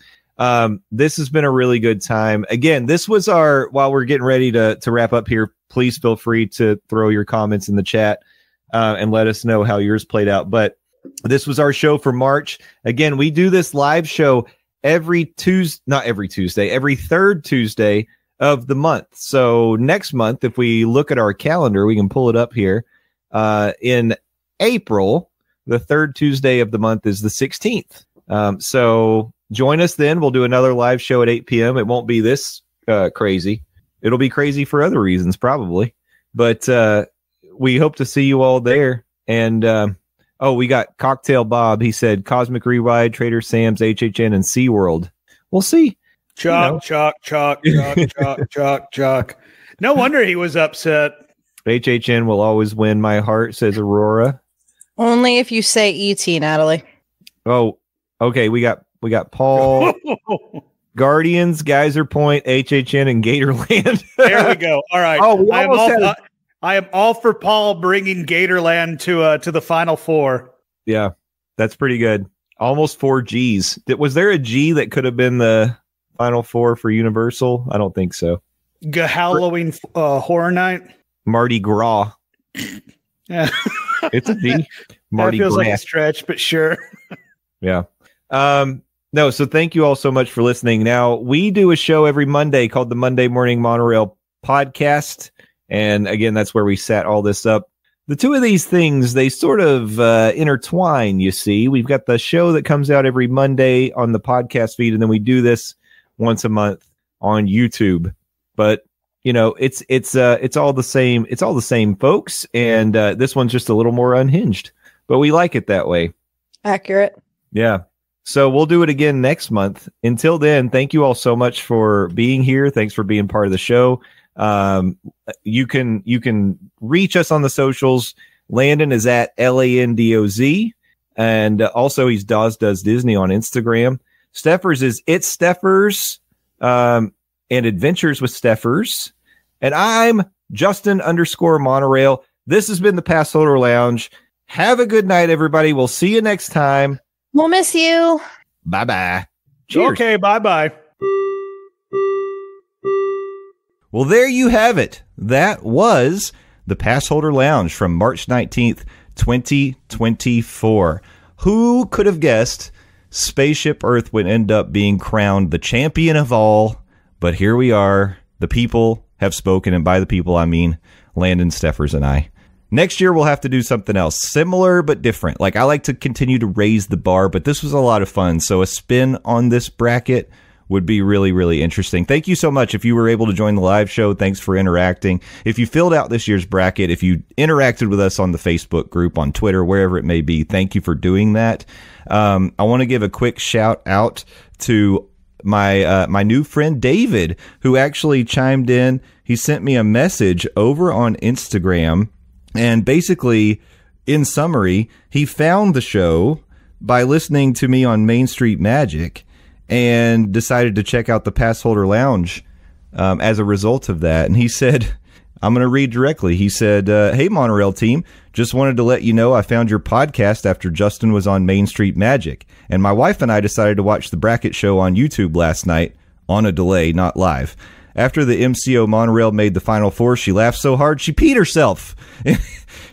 This has been a really good time. Again, this was while we're getting ready to wrap up here, please feel free to throw your comments in the chat and let us know how yours played out. But this was our show for March. Again, we do this live show every third Tuesday of the month. So next month, if we look at our calendar, we can pull it up here. In April, the third Tuesday of the month is the 16th. So join us then. We'll do another live show at 8 p.m. It won't be this crazy. It'll be crazy for other reasons, probably. But we hope to see you all there. And we got Cocktail Bob. He said Cosmic Rewind, Trader Sam's, HHN, and SeaWorld. We'll see. Chalk. No wonder he was upset. HHN will always win my heart, says Aurora. Only if you say E.T., Natalie. Oh, okay. We got Paul, Guardians, Geyser Point, HHN, and Gatorland. There we go. All right. Oh, I am all for Paul bringing Gatorland to the Final Four. Yeah, that's pretty good. Almost 4 Gs. Was there a G that could have been the Final Four for Universal? I don't think so. Halloween Horror Night. Mardi Gras. Yeah. It's a G. Mardi That feels Gras. like a stretch, but sure. Yeah. No, so thank you all so much for listening. Now, we do a show every Monday called the Monday Morning Monorail Podcast. And again, that's where we set all this up. The two of these things, they sort of intertwine, you see. We've got the show that comes out every Monday on the podcast feed, and then we do this once a month on YouTube. But, you know, it's all the same. It's all the same, folks. And this one's just a little more unhinged. But we like it that way. Accurate. Yeah. So we'll do it again next month. Until then, thank you all so much for being here. Thanks for being part of the show. You can reach us on the socials. Landon is at LANDOZ, and also he's Dawes Does Disney on Instagram. Stephers is It's Stephers, and Adventures with Stephers. And I'm Justin_Monorail. This has been the Passholder Lounge. Have a good night, everybody. We'll see you next time. We'll miss you. Bye-bye. Cheers. Okay, bye-bye. Well, there you have it. That was the Passholder Lounge from March 19th, 2024. Who could have guessed Spaceship Earth would end up being crowned the champion of all? But here we are. The people have spoken, and by the people, I mean Landon, Stephers, and I. Next year, we'll have to do something else, similar but different. Like, I like to continue to raise the bar, but this was a lot of fun. So a spin on this bracket would be really, really interesting. Thank you so much. If you were able to join the live show, thanks for interacting. If you filled out this year's bracket, if you interacted with us on the Facebook group, on Twitter, wherever it may be, thank you for doing that. I want to give a quick shout out to my new friend David, who actually chimed in. He sent me a message over on Instagram, and basically, in summary, he found the show by listening to me on Main Street Magic and decided to check out the Passholder Lounge as a result of that. And he said, I'm going to read directly. He said, hey, Monorail team, just wanted to let you know I found your podcast after Justin was on Main Street Magic. And my wife and I decided to watch the bracket show on YouTube last night on a delay, not live. After the MCO Monorail made the Final Four, she laughed so hard she peed herself.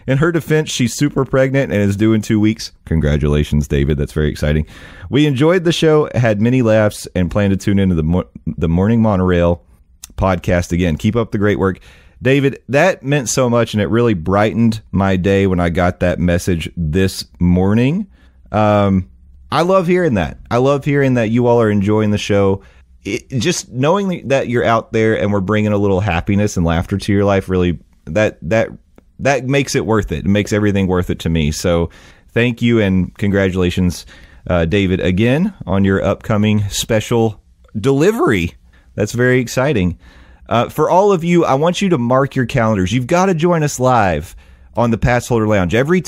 In her defense, she's super pregnant and is due in 2 weeks. Congratulations, David. That's very exciting. We enjoyed the show, had many laughs, and plan to tune into the Morning Monorail podcast again. Keep up the great work. David, that meant so much, and it really brightened my day when I got that message this morning. I love hearing that. I love hearing that you all are enjoying the show. Just knowing that you're out there and we're bringing a little happiness and laughter to your life, really, that makes it worth it. It makes everything worth it to me. So thank you and congratulations, David, again on your upcoming special delivery. That's very exciting. For all of you, I want you to mark your calendars. You've got to join us live on the Passholder Lounge every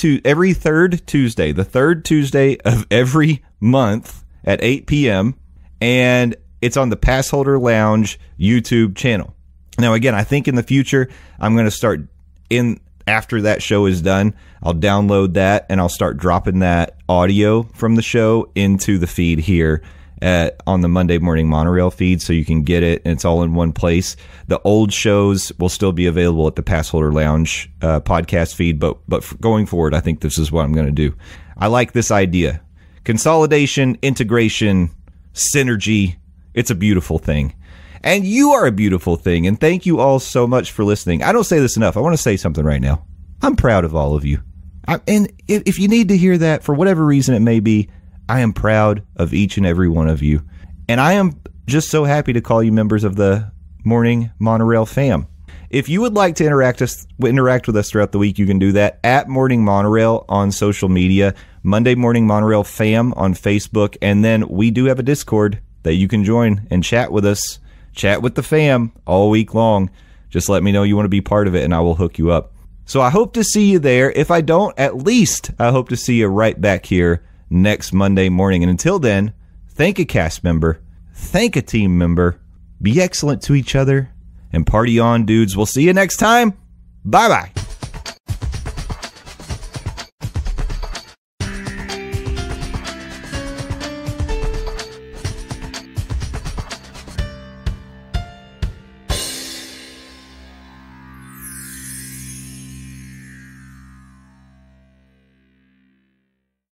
third Tuesday, the third Tuesday of every month at 8 p.m. And it's on the Passholder Lounge YouTube channel. Now, again, I think in the future, I'm going to start after that show is done, I'll download that and I'll start dropping that audio from the show into the feed here on the Monday Morning Monorail feed, so you can get it and it's all in one place. The old shows will still be available at the Passholder Lounge podcast feed, but going forward, I think this is what I'm going to do. I like this idea. Consolidation, integration, synergy. It's a beautiful thing. And you are a beautiful thing. And thank you all so much for listening. I don't say this enough. I want to say something right now. I'm proud of all of you. And if you need to hear that for whatever reason it may be, I am proud of each and every one of you. And I am just so happy to call you members of the Morning Monorail fam. If you would like to interact with us throughout the week, you can do that at Morning Monorail on social media, Monday Morning Monorail fam on Facebook, and then we do have a Discord. that you can join and chat with us, chat with the fam all week long. Just let me know you want to be part of it, and I will hook you up. So I hope to see you there. If I don't, at least I hope to see you right back here next Monday morning. And until then, thank a cast member, thank a team member, be excellent to each other, and party on, dudes. We'll see you next time. Bye-bye.